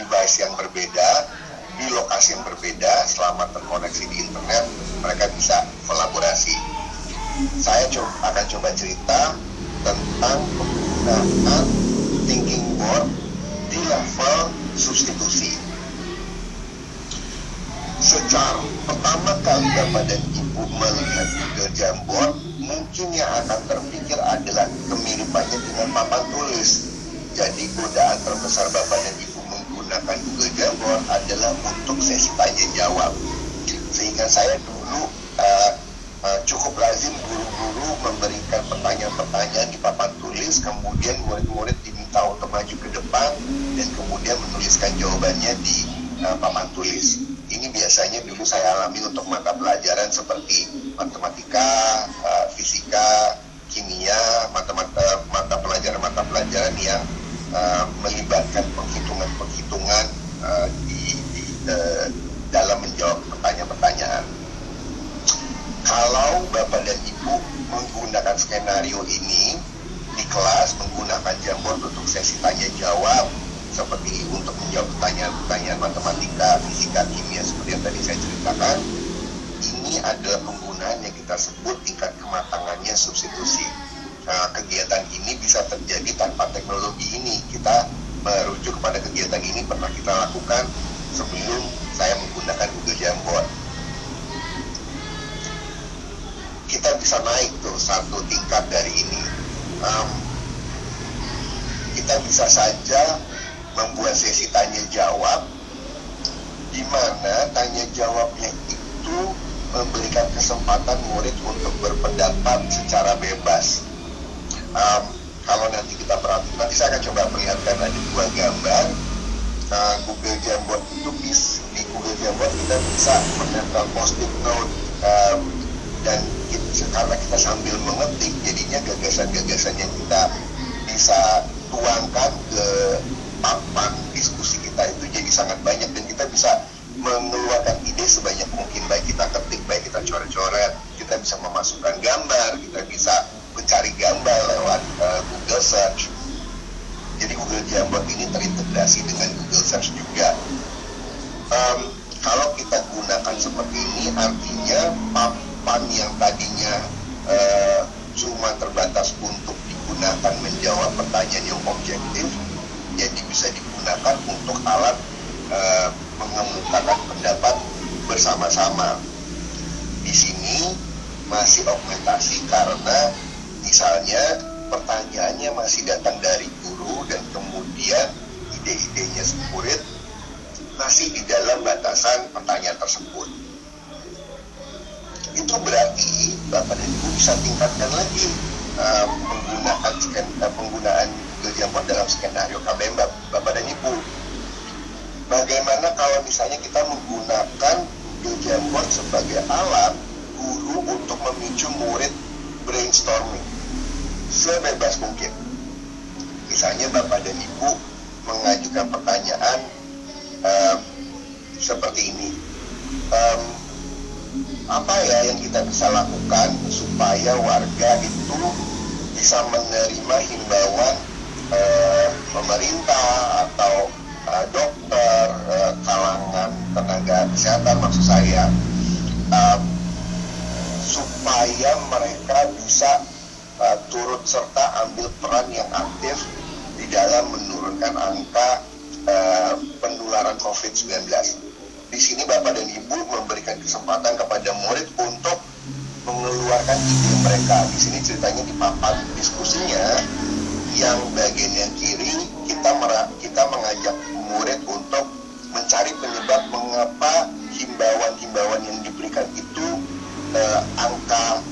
device yang berbeda, di lokasi yang berbeda, selama terkoneksi di internet, mereka bisa kolaborasi. Saya akan coba cerita tentang penggunaan Thinking Board di level substitusi. Secara pertama kali Bapak dan Ibu melihat Google Jamboard, mungkin yang akan terpikir adalah kemiripannya dengan papan tulis. Jadi godaan terbesar Bapak dan Ibu menggunakan Google Jamboard adalah untuk sesi tanya jawab. Sehingga saya dulu cukup lazim guru-guru memberikan pertanyaan-pertanyaan di papan tulis, kemudian murid-murid diminta untuk maju ke depan dan kemudian menuliskan jawabannya di papan tulis. Ini biasanya dulu saya alami untuk mata pelajaran seperti matematika, fisika, kimia, mata pelajaran yang melibatkan penghitungan-penghitungan dalam menjawab pertanyaan-pertanyaan. Kalau Bapak dan Ibu menggunakan skenario ini di kelas, menggunakan Jamboard untuk sesi tanya jawab, seperti untuk menjawab pertanyaan-pertanyaan matematika, fisika, kimia seperti yang tadi saya ceritakan, ini adalah penggunaan yang kita sebut tingkat kematangannya substitusi. Nah, kegiatan ini bisa terjadi tanpa teknologi ini. Kita merujuk kepada kegiatan ini pernah kita lakukan sebelum saya menggunakan Google Jamboard. Kita bisa naik tuh satu tingkat dari ini. Kita bisa saja membuat sesi tanya jawab, di mana tanya jawabnya itu memberikan kesempatan murid untuk berpendapat secara bebas. Kalau nanti kita perhatikan, nanti saya akan coba perlihatkan ada dua gambar. Google Jamboard itu di Google Jamboard kita bisa menempel post-it note, dan karena kita sambil mengetik, jadinya gagasan-gagasan yang kita bisa tuangkan ke papan diskusi kita itu jadi sangat banyak, dan kita bisa mengeluarkan ide sebanyak mungkin, baik kita ketik, baik kita coret-coret, kita bisa memasukkan gambar, kita bisa mencari gambar lewat Google Search. Jadi Google Jamboard ini terintegrasi dengan Google Search juga. Kalau kita gunakan seperti ini, artinya papan yang tadinya cuma terbatas untuk digunakan menjawab pertanyaan yang objektif, jadi bisa digunakan untuk alat mengemukakan pendapat bersama-sama. Di sini masih augmentasi karena misalnya pertanyaannya masih datang dari guru dan kemudian ide-idenya murid masih di dalam batasan pertanyaan tersebut. Itu berarti Bapak dan Ibu bisa tingkatkan lagi penggunaan Google Jamboard dalam skenario KBM Bapak dan Ibu. Bagaimana kalau misalnya kita menggunakan Google Jamboard sebagai alat guru untuk memicu murid brainstorming sebebas mungkin. Misalnya Bapak dan Ibu mengajukan pertanyaan seperti ini. Apa ya yang kita bisa lakukan supaya warga itu bisa menerima himbauan pemerintah atau dokter, kalangan tenaga kesehatan maksud saya, supaya mereka bisa turut serta ambil peran yang aktif di dalam menurunkan angka penularan COVID-19. Di sini Bapak dan Ibu memberikan kesempatan kepada murid untuk mengeluarkan ide mereka. Di sini ceritanya di papan diskusinya yang bagian yang kiri kita mengajak murid untuk mencari penyebab mengapa himbauan-himbauan yang diberikan itu angka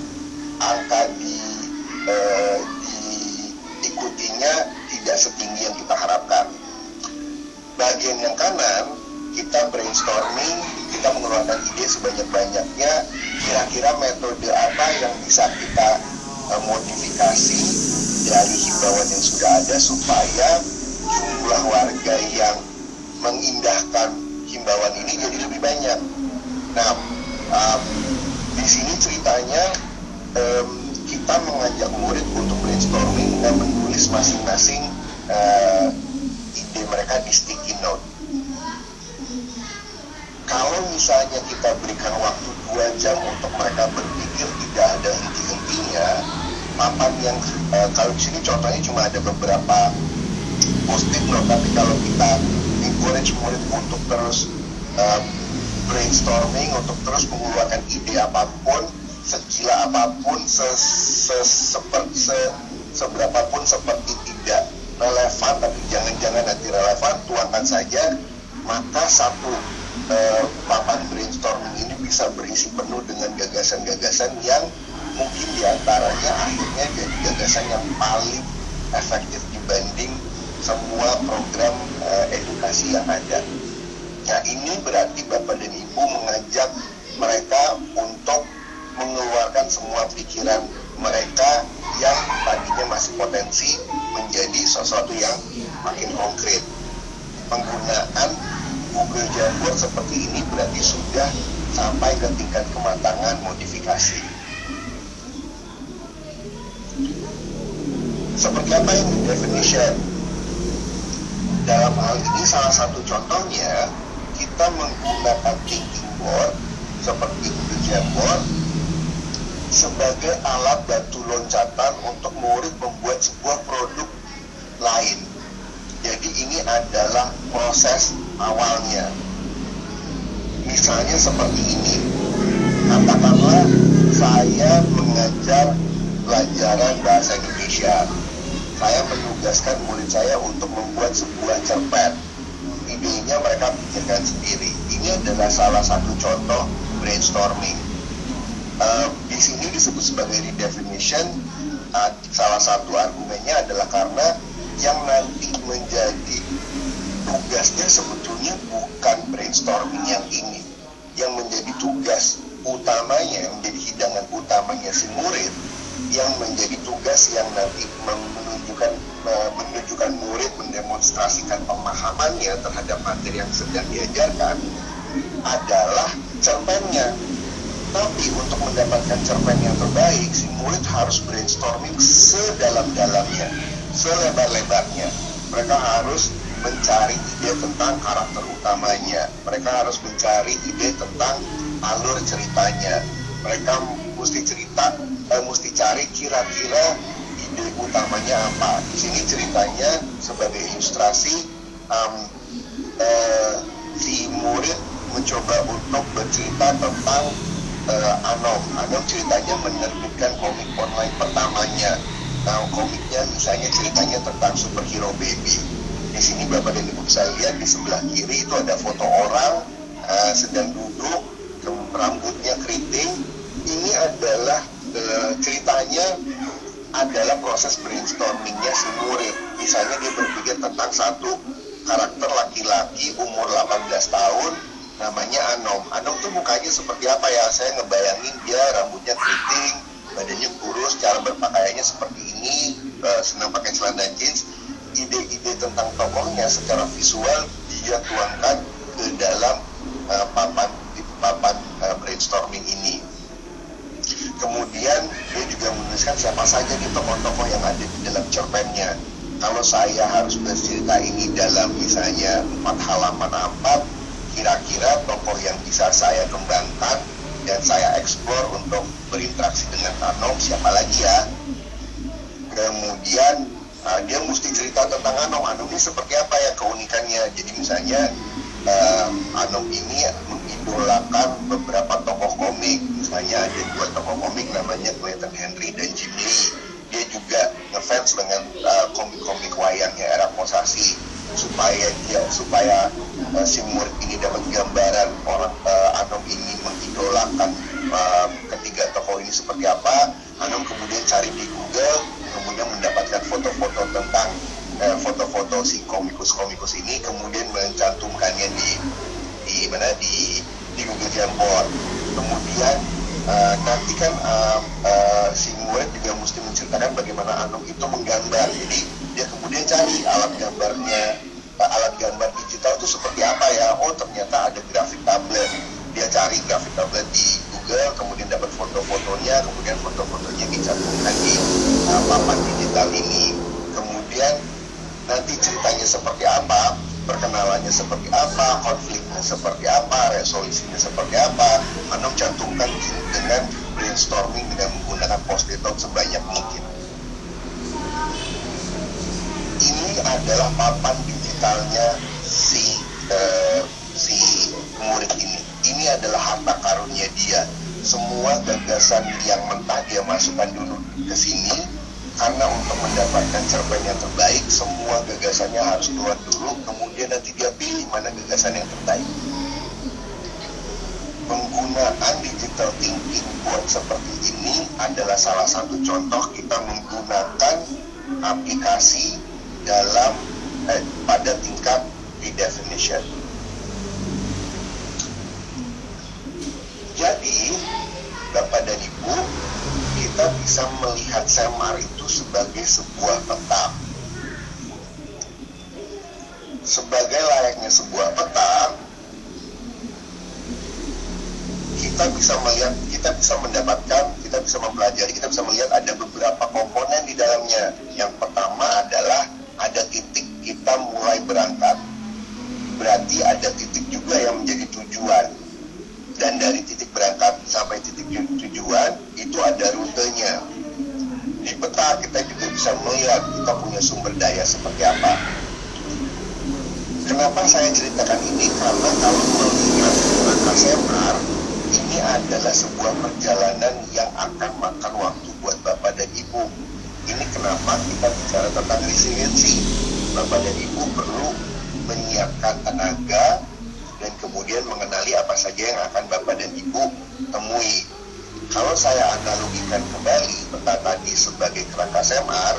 diikutinya tidak setinggi yang kita harapkan. Bagian yang kanan kita brainstorming, kita mengeluarkan ide sebanyak-banyaknya, kira-kira metode apa yang bisa kita modifikasi dari himbauan yang sudah ada supaya jumlah warga yang mengindahkan himbauan ini jadi lebih banyak. Nah, di sini ceritanya kita mengajak murid untuk brainstorming dan menulis masing-masing ide mereka di sticky note. Kalau misalnya kita berikan waktu 2 jam untuk mereka berpikir tidak ada henti-hentinya, papan yang kalau di sini contohnya cuma ada beberapa post-it note, tapi kalau kita encourage murid untuk terus brainstorming, untuk terus mengeluarkan ide apapun, segila apapun, seberapapun seperti tidak relevan, tapi jangan-jangan nanti relevan, tuangkan saja, maka satu papan brainstorming ini bisa berisi penuh dengan gagasan-gagasan yang mungkin diantaranya akhirnya jadi gagasan yang paling efektif dibanding semua program edukasi yang ada. Nah, ini berarti Bapak dan Ibu mengajak mereka untuk mengeluarkan semua pikiran mereka yang tadinya masih potensi menjadi sesuatu yang makin konkret. Penggunaan Google Jamboard seperti ini berarti sudah sampai ke tingkat kematangan modifikasi. Seperti apa yang definition? Dalam hal ini salah satu contohnya kita menggunakan thinking board seperti Google Jamboard sebagai alat batu loncatan untuk murid membuat sebuah produk lain. Jadi ini adalah proses awalnya. Misalnya seperti ini. Katakanlah saya mengajar pelajaran bahasa Indonesia. Saya menugaskan murid saya untuk membuat sebuah cerpen. Idenya mereka pikirkan sendiri. Ini adalah salah satu contoh brainstorming. Di sini disebut sebagai redefinition. Salah satu argumennya adalah karena yang nanti menjadi tugasnya sebetulnya bukan brainstorming yang ini. Yang menjadi tugas utamanya, yang menjadi hidangan utamanya si murid, yang menjadi tugas yang nanti menunjukkan murid mendemonstrasikan pemahamannya terhadap materi yang sedang diajarkan, adalah cerpennya. Tapi untuk mendapatkan cerpen yang terbaik, si murid harus brainstorming sedalam-dalamnya, selebar-lebarnya. Mereka harus mencari ide tentang karakter utamanya. Mereka harus mencari ide tentang alur ceritanya. Mereka mesti cari kira-kira ide utamanya apa. Di sini ceritanya sebagai ilustrasi, si murid mencoba untuk bercerita tentang Anom. Anom ceritanya menerbitkan komik online pertamanya. Nah, komiknya misalnya ceritanya tentang superhero baby. Di sini Bapak dan Ibu bisa lihat di sebelah kiri itu ada foto orang sedang duduk, rambutnya keriting. Ini adalah ceritanya adalah proses brainstormingnya si murid. Misalnya dia berpikir tentang satu karakter laki-laki umur 18 tahun namanya Anom. Anom tuh mukanya seperti apa ya? Saya ngebayangin dia rambutnya keriting, badannya kurus, cara berpakaiannya seperti ini, senang pakai celana jeans. Ide-ide tentang tokohnya secara visual dia tuangkan ke dalam papan brainstorming ini. Kemudian dia juga menuliskan siapa saja di tokoh-tokoh yang ada di dalam cerpennya. Kalau saya harus bercerita ini dalam misalnya 4 halaman A4, kira-kira tokoh yang bisa saya kembangkan dan saya eksplor untuk berinteraksi dengan Anom siapa lagi ya. Kemudian dia mesti cerita tentang Anom. Anom ini seperti apa ya keunikannya. Jadi misalnya Anom ini mengidolakan beberapa tokoh komik. Misalnya ada 2 tokoh komik namanya Clayton Henry dan Jim Lee. Dia juga ngefans dengan komik-komik wayangnya era Kosasih, supaya si murid ini dapat gambaran orang Anom ini mengidolakan ketiga tokoh ini seperti apa. Anom kemudian cari di Google, kemudian mendapatkan foto-foto tentang foto-foto si komikus ini, kemudian mencantumkannya di Google Jamboard. Kemudian nanti kan si murid juga mesti menceritakan bagaimana Anom itu menggambar. Jadi dia kemudian cari alat gambar digital itu seperti apa ya. Oh ternyata ada grafik tablet. Dia cari grafik tablet di Google, kemudian dapat foto-fotonya, kemudian foto-fotonya dicantumkan di papan digital ini. Kemudian nanti ceritanya seperti apa, perkenalannya seperti apa, konfliknya seperti apa, resolusinya seperti apa. Anom cantumkan dengan brainstorming dengan menggunakan post-it note sebanyak mungkin. Ini adalah papan digitalnya si murid ini. Ini adalah harta karunia dia. Semua gagasan yang mentah dia masukkan dulu ke sini, karena untuk mendapatkan cerpen yang terbaik, semua gagasannya harus keluar dulu, kemudian nanti dia pilih mana gagasan yang terbaik. Penggunaan digital thinking buat seperti ini adalah salah satu contoh kita menggunakan aplikasi dalam pada tingkat redefinition. Jadi, Bapak dan Ibu, kita bisa melihat Semar itu sebagai sebuah peta. Sebagai layaknya sebuah peta, kita bisa melihat, kita bisa mendapatkan, kita bisa mempelajari, kita bisa melihat ada beberapa komponen di dalamnya. Yang pertama adalah ada titik kita mulai berangkat. Berarti ada titik juga yang menjadi tujuan. Dan dari titik berangkat sampai titik tujuan itu ada rutenya. Di peta kita juga bisa melihat kita punya sumber daya seperti apa. Kenapa saya ceritakan ini? Karena kalau melihat kerangka Semar, ini adalah sebuah perjalanan yang akan makan waktu buat Bapak dan Ibu. Ini kenapa kita bicara tentang resiliensi. Bapak dan Ibu perlu menyiapkan tenaga dan kemudian mengenali apa saja yang akan Bapak dan Ibu temui. Kalau saya analogikan kembali peta tadi sebagai kerangka Semar,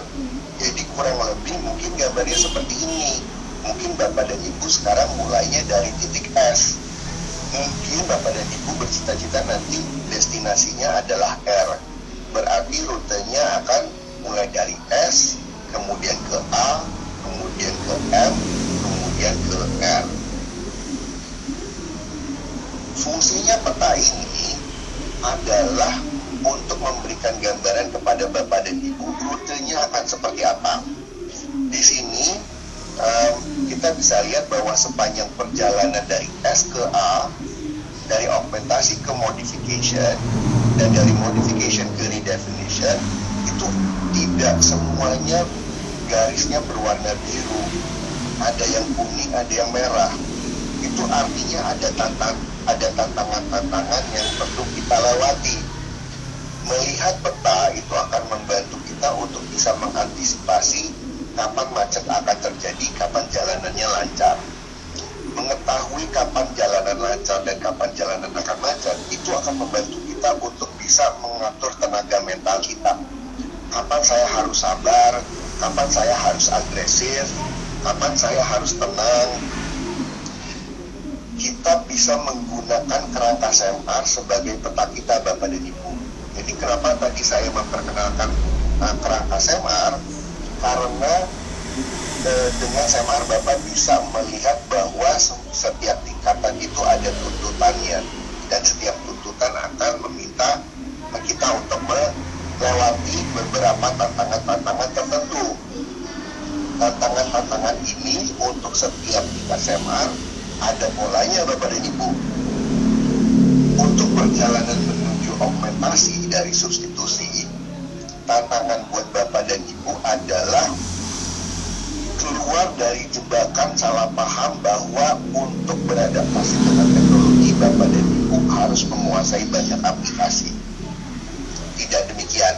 jadi kurang lebih mungkin gambarnya seperti ini. Mungkin Bapak dan Ibu sekarang mulainya dari titik S. Mungkin Bapak dan Ibu bercita-cita nanti destinasinya adalah R. Berarti rutenya akan mulai dari S, kemudian ke A, kemudian ke M, kemudian ke R. kita bisa lihat bahwa sepanjang perjalanan dari S ke A, dari augmentasi ke modification, dan dari modification ke redefinition, itu tidak semuanya garisnya berwarna biru. Ada yang kuning, ada yang merah. Itu artinya ada tantangan-tantangan yang perlu kita lewati. Melihat peta itu akan membantu kita untuk bisa mengantisipasi kapan macet akan terjadi, kapan jalanannya lancar. Mengetahui kapan jalanan lancar dan kapan jalanan akan macet, itu akan membantu kita untuk bisa mengatur tenaga mental kita. Kapan saya harus sabar, kapan saya harus agresif, kapan saya harus tenang. Kita bisa menggunakan kerangka SEMAR sebagai peta kita, Bapak dan Ibu. Jadi kenapa tadi saya memperkenalkan kerangka SEMAR? Karena dengan SEMAR Bapak bisa melihat bahwa setiap tingkatan itu ada tuntutannya, dan setiap tuntutan akan meminta kita untuk melewati beberapa tantangan-tantangan tertentu. Tantangan-tantangan ini untuk setiap tingkat SEMAR ada polanya, Bapak dan Ibu. Untuk perjalanan menuju augmentasi dari substitusi, tantangan buat Bapak dan Ibu adalah keluar dari jebakan salah paham bahwa untuk beradaptasi dengan teknologi, Bapak dan Ibu harus menguasai banyak aplikasi. Tidak demikian.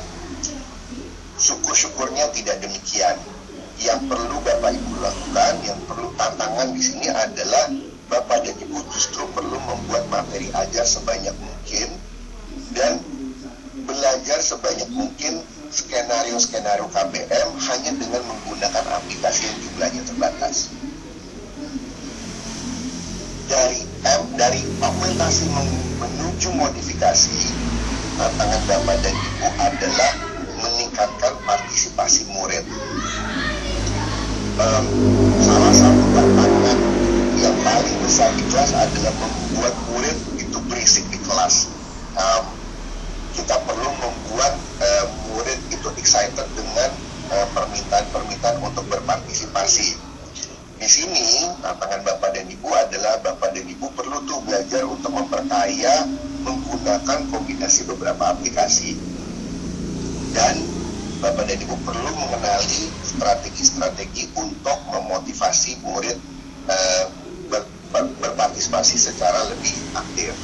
Syukur-syukurnya tidak demikian. Yang perlu Bapak Ibu lakukan, yang perlu tantangan di sini adalah Bapak dan Ibu justru perlu membuat materi ajar sebanyak mungkin dan belajar sebanyak mungkin skenario-skenario KBM hanya dengan menggunakan aplikasi yang jumlahnya terbatas. Dari augmentasi menuju modifikasi, tantangan Bapak dan Ibu adalah meningkatkan partisipasi murid. Salah satu tantangan yang paling besar di kelas adalah membuat murid itu berisik di kelas. Kita perlu membuat murid itu excited dengan permintaan-permintaan untuk berpartisipasi. Di sini tantangan Bapak dan Ibu adalah Bapak dan Ibu perlu tuh belajar untuk memperkaya menggunakan kombinasi beberapa aplikasi, dan Bapak dan Ibu perlu mengenali strategi-strategi untuk memotivasi murid berpartisipasi secara lebih aktif.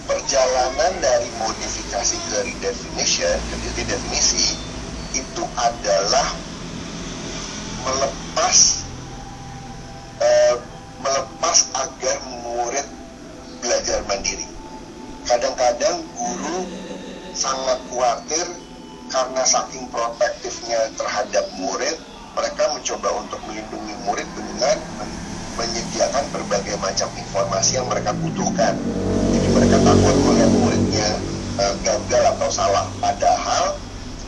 Perjalanan dari modifikasi ke redefinisi itu adalah melepas agar murid belajar mandiri. Kadang-kadang guru sangat khawatir karena saking protektifnya terhadap murid, mereka mencoba untuk melindungi murid dengan menyediakan berbagai macam informasi yang mereka butuhkan. Jadi mereka takut melihat muridnya gagal atau salah, padahal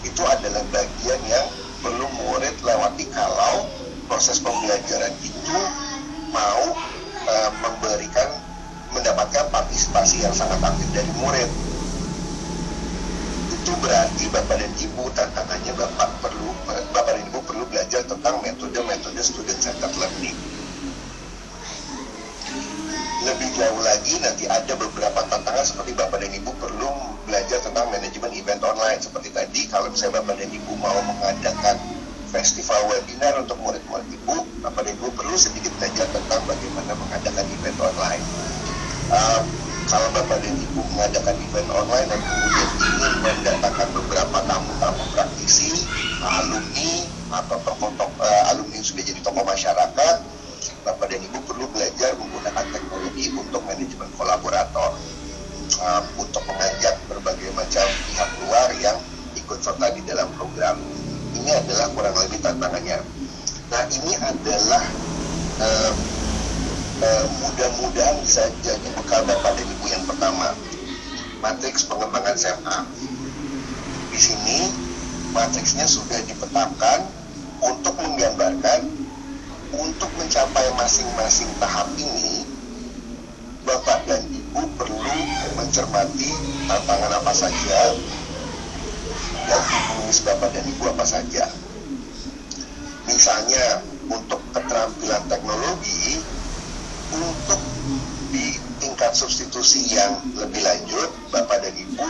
itu adalah bagian yang perlu murid lewati kalau proses pembelajaran itu mau mendapatkan partisipasi yang sangat aktif dari murid. Itu berarti Bapak dan Ibu tantangannya Bapak dan Ibu perlu belajar tentang metode student centered learning. Lebih jauh lagi nanti ada beberapa tantangan seperti Bapak dan Ibu perlu belajar tentang manajemen event online. Seperti tadi, kalau misalnya Bapak dan Ibu mau mengadakan festival webinar untuk murid-murid Ibu, Bapak dan Ibu perlu sedikit belajar tentang bagaimana mengadakan event online. Kalau Bapak dan Ibu mengadakan event online dan kemudian ingin mendatangkan beberapa tamu-tamu praktisi, alumni atau alumni yang sudah jadi tokoh masyarakat, Bapak dan Ibu perlu belajar menggunakan teknologi untuk manajemen kolaborator, untuk mengajak berbagai macam pihak luar yang ikut serta di dalam program. Ini adalah kurang lebih tantangannya. Nah, ini adalah mudah-mudahan bisa jadi bekal Bapak dan Ibu yang pertama, matriks pengembangan SMA. Di sini matriksnya sudah dipetakan untuk menggambarkan untuk mencapai masing-masing tahap ini, Bapak dan Ibu perlu mencermati tantangan apa saja dan tugas Bapak dan Ibu apa saja. Misalnya, untuk keterampilan teknologi, untuk di tingkat substitusi yang lebih lanjut, Bapak dan Ibu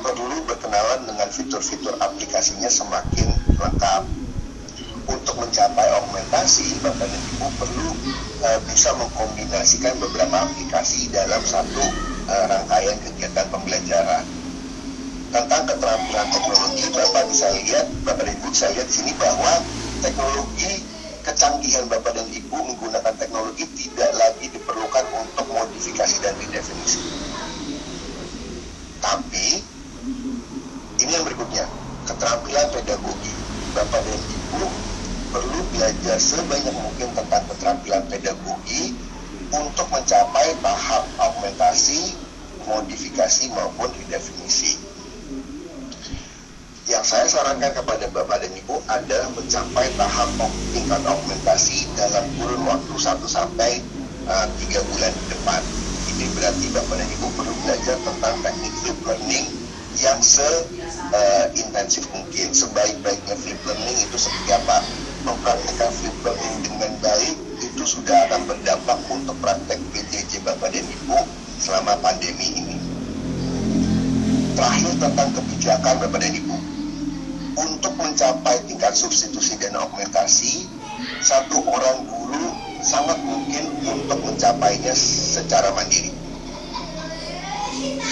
perlu berkenalan dengan fitur-fitur aplikasinya semakin lengkap. Untuk mencapai augmentasi, Bapak dan Ibu perlu bisa mengkombinasikan beberapa aplikasi dalam satu rangkaian kegiatan pembelajaran. Tentang keterampilan teknologi, Bapak dan Ibu bisa lihat sini bahwa teknologi, kecanggihan Bapak dan Ibu menggunakan teknologi tidak lagi diperlukan untuk modifikasi dan redefinisi. Tapi ini yang berikutnya, keterampilan pedagogi. Bapak dan Ibu perlu belajar sebanyak mungkin tentang keterampilan pedagogi untuk mencapai tahap augmentasi, modifikasi maupun redefinisi. Yang saya sarankan kepada Bapak dan Ibu adalah mencapai tahap tingkat augmentasi dalam kurun waktu 1 sampai 3 bulan ke depan. Ini berarti Bapak dan Ibu perlu belajar tentang teknik flip learning yang seintensif mungkin. Sebaik-baiknya flip learning itu seperti apa? Mempraktikkan flip learning dengan baik itu sudah akan berdampak untuk praktek PJJ Bapak dan Ibu selama pandemi ini. Terakhir tentang kebijakan Bapak dan Ibu. Untuk mencapai tingkat substitusi dan augmentasi, satu orang guru sangat mungkin untuk mencapainya secara mandiri.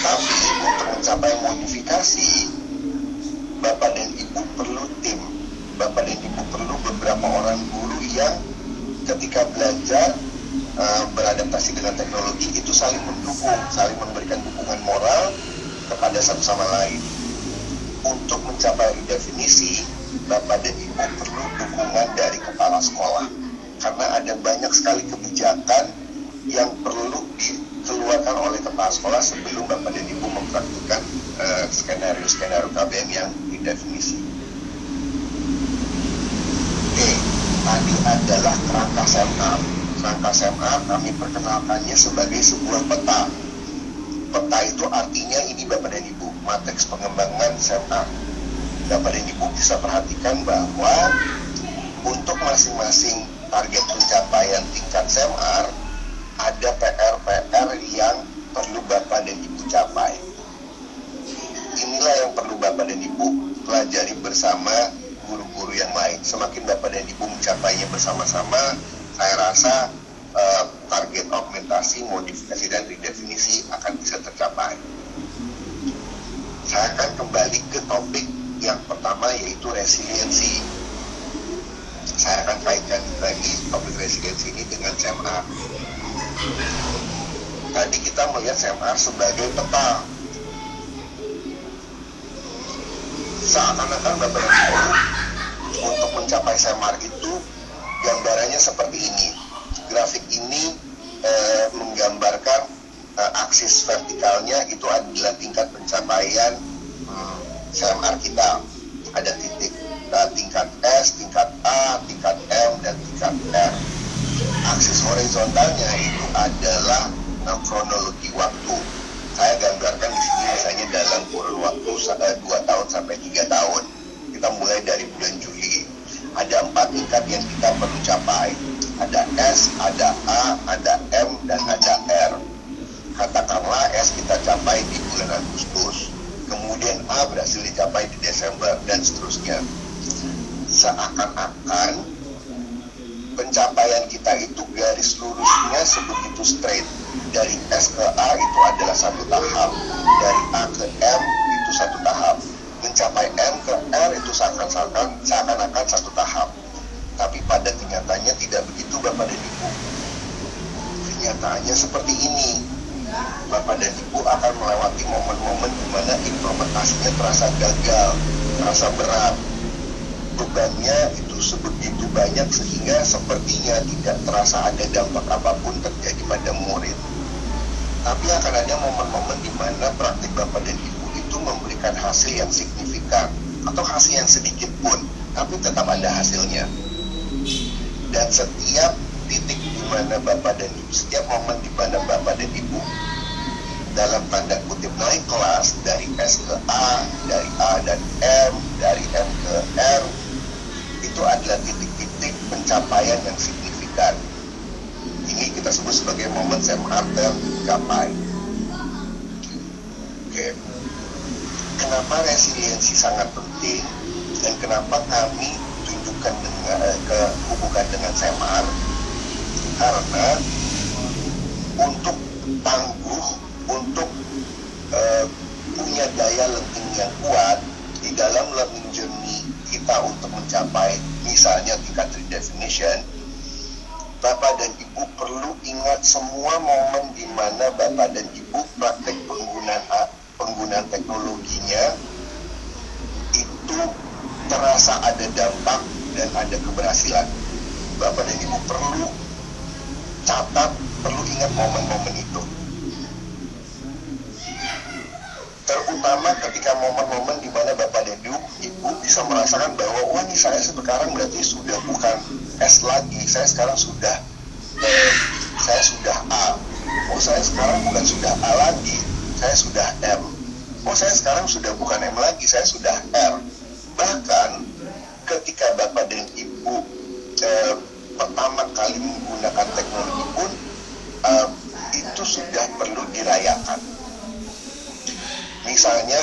Tapi untuk mencapai modifikasi, Bapak dan Ibu perlu tim. Bapak dan Ibu perlu beberapa orang guru yang ketika belajar beradaptasi dengan teknologi itu saling mendukung, saling memberikan dukungan moral kepada satu sama lain. Untuk mencapai redefinisi, Bapak dan Ibu perlu dukungan dari kepala sekolah. Karena ada banyak sekali kebijakan yang perlu dikeluarkan oleh kepala sekolah sebelum Bapak dan Ibu mempraktikkan skenario-skenario KBM yang redefinisi. Oke, tadi adalah kerangka SEMAR. Kerangka SEMAR kami perkenalkannya sebagai sebuah peta. Peta itu artinya ini Bapak dan Ibu, matriks pengembangan SEMAR. Bapak dan Ibu bisa perhatikan bahwa untuk masing-masing target pencapaian tingkat SEMAR ada PR-PR yang perlu Bapak dan Ibu capai. Inilah yang perlu Bapak dan Ibu pelajari bersama guru-guru yang lain. Semakin Bapak dan Ibu mencapainya bersama-sama, saya rasa target augmentasi, modifikasi, dan redefinisi akan bisa tercapai. Saya akan kembali ke topik yang pertama, yaitu resiliensi. Saya akan kaitkan lagi topik resiliensi ini dengan SEMAR. Tadi kita melihat SEMAR sebagai peta. Seakan-akan Bapak dan Ibu untuk mencapai SEMAR itu gambarannya seperti ini. Grafik ini menggambarkan aksis vertikalnya itu adalah tingkat pencapaian SEMAR kita. Ada titik tingkat S, tingkat A, tingkat M, dan tingkat R. Aksis horizontalnya itu adalah kronologi waktu. Saya gambarkan di sini misalnya dalam kurun waktu 2 tahun sampai 3 tahun. Kita mulai dari bulan Juli. Ada 4 tingkat yang kita perlu capai. Ada S, ada A, ada M, dan ada R. Katakanlah S kita capai di bulan Agustus. Kemudian A berhasil dicapai di Desember, dan seterusnya. Seakan-akan pencapaian kita itu garis lurusnya sebegitu straight. Dari S ke A itu adalah satu tahap. Dari A ke M itu satu tahap. Mencapai M ke R itu seakan-akan satu tahap. Tapi pada kenyataannya tidak begitu Bapak dan Ibu. Kenyataannya seperti ini. Bapak dan Ibu akan melewati momen-momen di mana implementasinya terasa gagal, terasa berat. Bebannya itu sebegitu banyak sehingga sepertinya tidak terasa ada dampak apapun terjadi pada murid. Tapi akan ada momen-momen di mana praktik Bapak dan Ibu itu memberikan hasil yang signifikan atau hasil yang sedikit pun, tapi tetap ada hasilnya. Dan setiap titik di mana Bapak dan Ibu, setiap momen di mana Bapak dan Ibu dalam tanda kutip naik kelas dari S ke A, dari A dan M, dari M ke R, itu adalah titik-titik pencapaian yang signifikan. Ini kita sebut sebagai momen SMART tercapai. Oke. Kenapa resiliensi sangat penting dan kenapa kami tunjukkan hubungan dengan SMART? Karena untuk tangguh, untuk punya daya lenting yang kuat di dalam learning journey kita untuk mencapai misalnya tingkat redefinition, Bapak dan Ibu perlu ingat semua momen di mana Bapak dan Ibu praktek penggunaan teknologinya itu terasa ada dampak dan ada keberhasilan. Bapak dan Ibu perlu catat, perlu ingat momen-momen itu. Terutama ketika momen-momen di mana Bapak dan Ibu bisa merasakan bahwa wah nih saya sekarang berarti sudah bukan S lagi, saya sekarang sudah A. Oh saya sekarang bukan sudah A lagi, saya sudah M. Oh saya sekarang sudah bukan M lagi, saya sudah R. Bahkan ketika Bapak dan Ibu pertama kali menggunakan teknologi pun itu sudah perlu dirayakan. Misalnya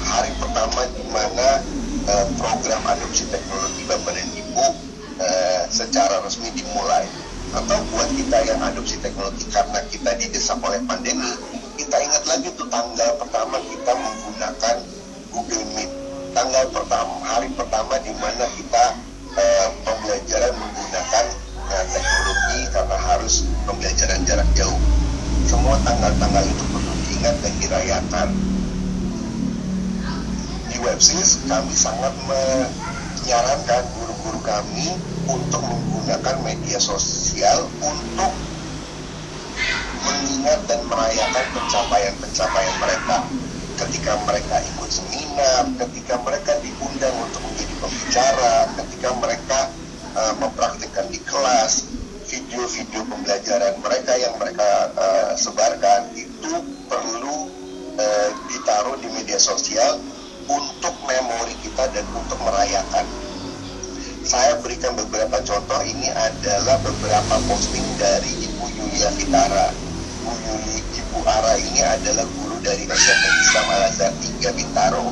hari pertama di mana program adopsi teknologi Bapak dan Ibu secara resmi dimulai, atau buat kita yang adopsi teknologi karena kita didesak oleh pandemi, kita ingat lagi tuh tanggal pertama kita menggunakan Google Meet, hari pertama di mana kita pembelajaran menggunakan teknologi karena harus pembelajaran jarak jauh. Semua tanggal-tanggal itu perlu diingat dan dirayakan. Di Websis kami sangat menyarankan guru-guru kami untuk menggunakan media sosial untuk mengingat dan merayakan pencapaian-pencapaian mereka. Ketika mereka ikut seminar, ketika mereka diundang untuk menjadi pembicara, ketika mereka mempraktikkan di kelas, video-video pembelajaran mereka yang mereka sebarkan itu perlu ditaruh di media sosial untuk memori kita dan untuk merayakan. Saya berikan beberapa contoh, ini adalah beberapa posting dari Ibu Yulia Fitara. Ibu Ara ini adalah guru dari SMP Islam Al-Azhar 3 Bintaro.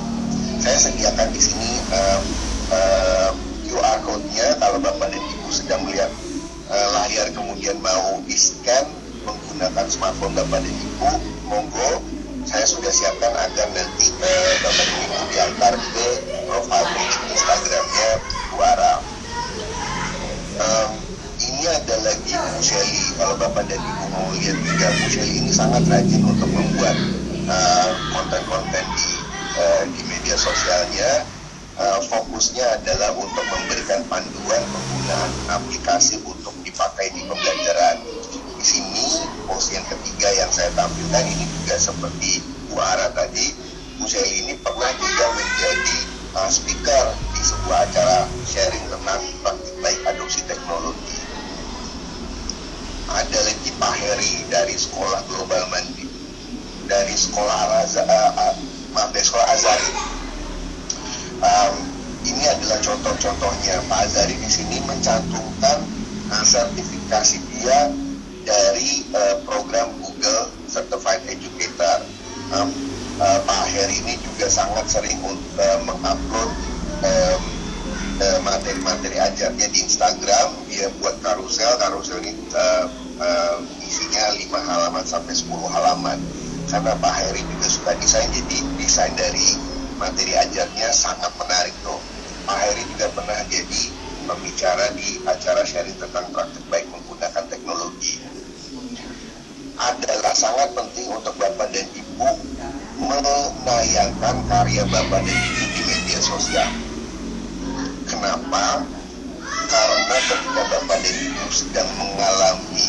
Saya sediakan di sini QR code-nya kalau Bapak dan Ibu sedang melihat layar kemudian mau di-scan menggunakan smartphone Bapak dan Ibu, monggo saya sudah siapkan agar nanti Bapak dan Ibu diantar ke profile page Instagramnya Bu Ara. Ini ada lagi Bu Shelly. Kalau Bapak dan Ibu mau lihat juga, Bu Shelly ini sangat rajin untuk membuat konten-konten di media sosialnya. Fokusnya adalah untuk memberikan panduan penggunaan aplikasi untuk dipakai di pembelajaran. Di sini post yang ketiga yang saya tampilkan ini juga seperti Bu Ara tadi, Bu Shelly ini pernah juga menjadi speaker di sebuah acara sharing tentang praktik baik adopsi teknologi. Ada lagi Pak Heri dari Sekolah Global Mandiri, dari Sekolah Sekolah Azhari. Ini adalah contoh-contohnya. Pak Azhari di sini mencantumkan sertifikasi dia dari program Google Certified Educator. Pak Heri ini juga sangat sering mengupload materi-materi ajarnya di Instagram. Dia buat karusel ini isinya 5 halaman sampai 10 halaman. Karena Pak Heri juga suka desain, jadi desain dari materi ajarnya sangat menarik tuh. Pak Heri juga pernah jadi pembicara di acara sharing tentang praktik baik menggunakan teknologi. Adalah sangat penting untuk Bapak dan Ibu menayangkan karya Bapak dan Ibu di media sosial. Kenapa? Karena ketika Bapak dan Ibu sedang mengalami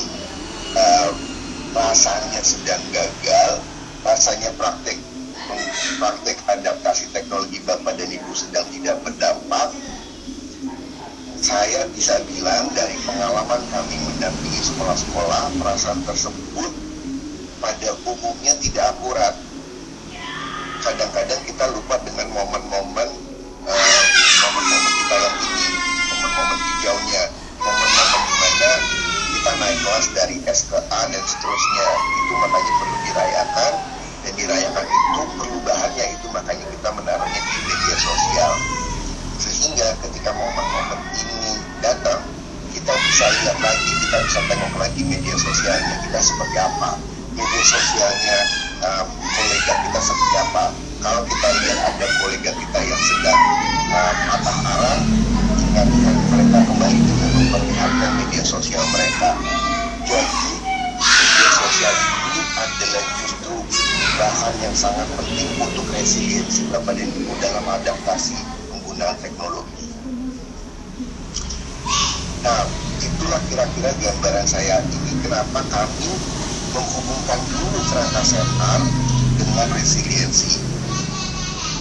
rasanya sedang gagal, rasanya praktik adaptasi teknologi Bapak dan Ibu sedang tidak berdampak, saya bisa bilang dari pengalaman kami mendampingi sekolah-sekolah, perasaan tersebut pada umumnya tidak akurat. Kadang-kadang kita lupa dengan momen-momen seterusnya. Itu makanya perlu dirayakan, dan dirayakan itu perubahannya itu makanya kita menaruhnya di media sosial. Sehingga ketika momen-momen ini datang, kita bisa lihat lagi, kita bisa tengok lagi media sosialnya kita seperti apa, media sosialnya kolega kita seperti apa. Kalau kita lihat ada kolega kita yang sedang patah arang, ingatkan mereka kembali dengan memperlihatkan media sosial mereka. Jadi media sosial ini adalah justru bahan yang sangat penting untuk resiliensi Bapak dan Ibu dalam adaptasi penggunaan teknologi. Nah, itulah kira-kira gambaran saya ini kenapa kami menghubungkan dulu kerangka SMR dengan resiliensi.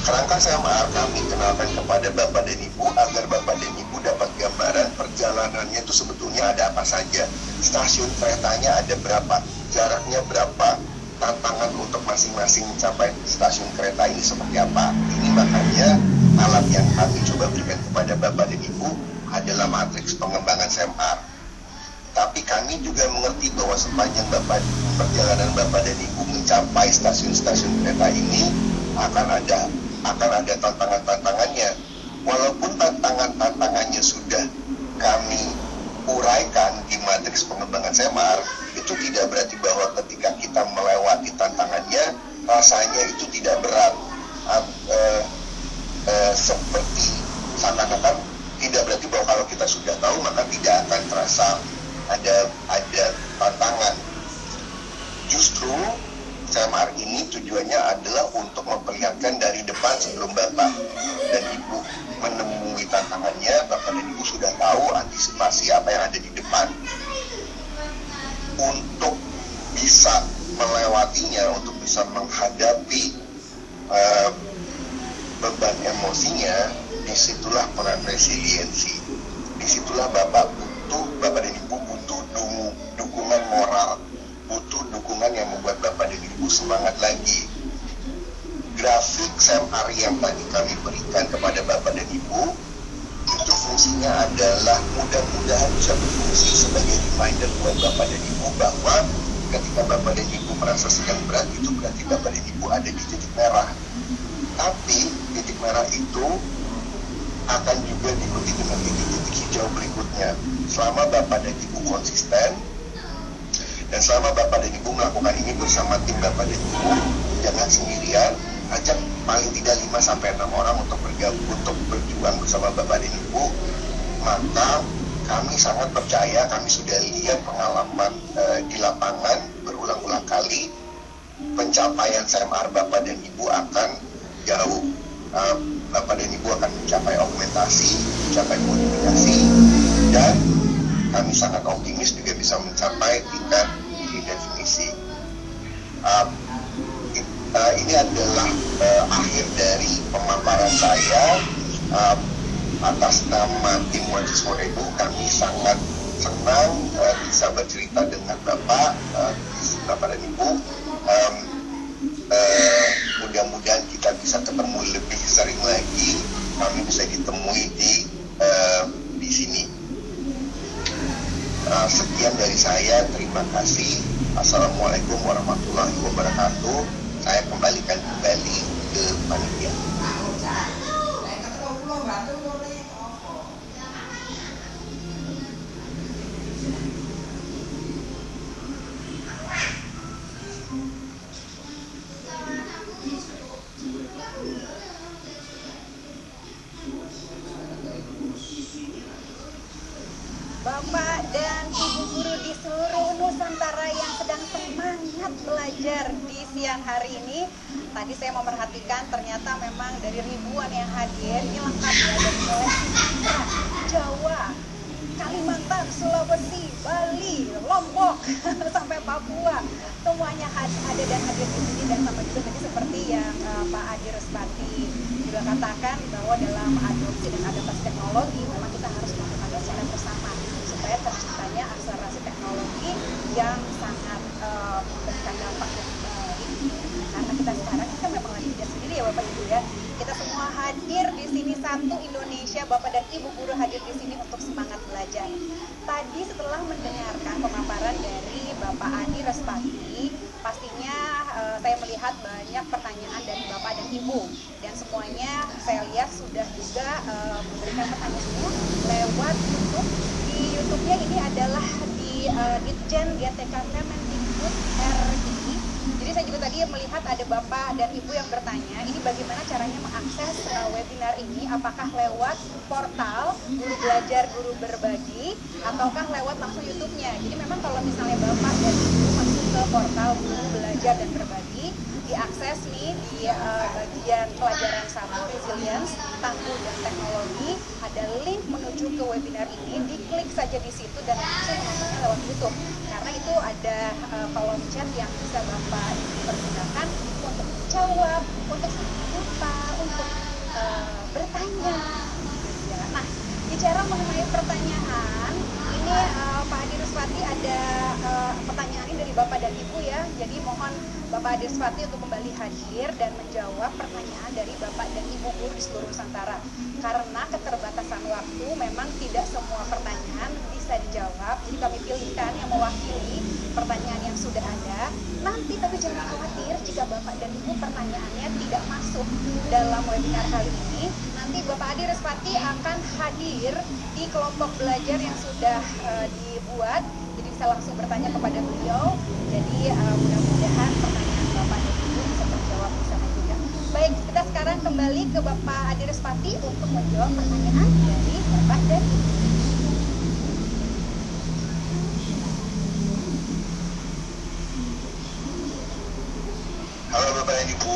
Kerangka SMR kami kenalkan kepada Bapak dan Ibu agar Bapak dan Ibu dapat gambaran perjalanannya itu sebetulnya ada apa saja. Stasiun keretanya ada berapa, jaraknya berapa, tantangan untuk masing-masing mencapai stasiun kereta ini seperti apa. Ini makanya alat yang kami coba berikan kepada Bapak dan Ibu adalah matriks pengembangan SMR. Tapi kami juga mengerti bahwa sepanjang perjalanan Bapak dan Ibu mencapai stasiun-stasiun kereta ini akan ada tantangan-tantangannya. Walaupun tantangan-tantangannya sudah kami uraikan di matriks pengembangan SMR, itu tidak berarti bahwa ketika kita melewati tantangannya rasanya itu tidak berat. Seperti seakan-akan tidak berarti bahwa kalau kita sudah tahu maka tidak akan terasa ada tantangan. Justru SMR ini tujuannya adalah untuk memperlihatkan dari depan sebelum Bapak dan Ibu menemui tantangannya, Bapak dan Ibu sudah tahu antisipasi apa yang ada di depan. Untuk bisa melewatinya, untuk bisa menghadapi beban emosinya, disitulah peran resiliensi. Disitulah Bapak dan Ibu butuh dukungan moral, butuh dukungan yang membuat Bapak dan Ibu semangat lagi. Grafik SMR yang tadi kami berikan kepada Bapak dan Ibu itu fungsinya adalah mudah-mudahan bisa berfungsi sebagai reminder buat Bapak dan Ibu bahwa ketika Bapak dan Ibu merasa sedang berat, itu berarti Bapak dan Ibu ada di titik merah. Tapi titik merah itu akan juga diikuti dengan titik-titik hijau berikutnya. Selama Bapak dan Ibu konsisten, dan selama Bapak dan Ibu melakukan ini bersama tim Bapak dan Ibu, jangan sendirian, ajak paling tidak 5-6 orang untuk berjuang bersama Bapak dan Ibu. Maka kami sangat percaya, kami sudah lihat pengalaman di lapangan berulang-ulang kali, pencapaian SMR Bapak dan Ibu akan jauh. Bapak dan Ibu akan mencapai augmentasi, mencapai modifikasi, dan kami sangat optimis juga bisa mencapai tingkat definisi. Ini adalah akhir dari pemaparan saya. Atas nama tim Websis for Edu, kami sangat senang bisa bercerita dengan Bapak dan Ibu. Mudah-mudahan kita bisa ketemu lebih sering lagi. Kami bisa ditemui di sini. Sekian dari saya, terima kasih. Assalamualaikum warahmatullahi wabarakatuh. Saya kembalikan kembali ke panitia. Bapak dan Ibu guru di seluruh Nusantara yang sedang semangat belajar di siang hari ini. Tadi saya memperhatikan ternyata memang dari ribuan yang hadir, ini lengkap ya, dari mulai Sumatera, Jawa, Kalimantan, Sulawesi, Bali, Lombok, sampai Papua. Semuanya ada dan hadir di sini, dan sama juga tadi seperti yang Pak Adi Ruspati juga katakan bahwa dalam adopsi dan adaptasi teknologi memang kita harus melakukannya secara bersama supaya terciptanya akselerasi teknologi yang sangat memberikan dampak yang baik. Karena kita sekarang kita memang lagi tidak sendiri ya Bapak Ibu ya. Kita semua hadir di sini satu Indonesia, Bapak dan Ibu guru hadir di sini untuk semangat belajar. Tadi setelah mendengarkan pemaparan dari Bapak Adi Respati, pastinya saya melihat banyak pertanyaan dari Bapak dan Ibu, dan semuanya saya lihat sudah juga memberikan pertanyaannya lewat YouTube. Di YouTube-nya ini adalah di Ditjen GTK Kemendikbud RI. Jadi saya juga tadi melihat ada Bapak dan Ibu yang bertanya, ini bagaimana caranya mengakses webinar ini, apakah lewat portal Guru Belajar Guru Berbagi, ataukah lewat langsung YouTube-nya. Jadi memang kalau misalnya Bapak dan Ibu masuk ke portal Guru Belajar dan Berbagi, diakses nih di bagian pelajaran 1 Resilience, Tangguh dan Teknologi, ada link menuju ke webinar ini, diklik saja di situ dan langsung menontonnya lewat YouTube. Karena itu ada kolom chat yang bisa Bapak pergunakan untuk menjawab, untuk lupa, untuk bertanya. Nah, bicara mengenai pertanyaan, ini Pak Adi Respati ada pertanyaan ini dari Bapak dan Ibu ya. Jadi mohon Bapak Adi Respati untuk kembali hadir dan menjawab pertanyaan dari Bapak dan Ibu guru di seluruh Nusantara. Karena keterbatasan waktu, memang tidak semua pertanyaan bisa dijawab. Jadi kami pilihkan yang mewakili pertanyaan yang sudah ada. Nanti tapi jangan khawatir jika Bapak dan Ibu pertanyaannya tidak masuk dalam webinar kali ini. Nanti Bapak Adi Respati akan hadir di kelompok belajar yang sudah dibuat. Jadi bisa langsung bertanya kepada beliau. Jadi mudah-mudahan pertanyaan Bapak dan Ibu bisa terjawab bersama juga. Baik, kita sekarang kembali ke Bapak Adi Respati untuk menjawab pertanyaan dari Bapak dan Ibu. Halo Bapak dan Ibu,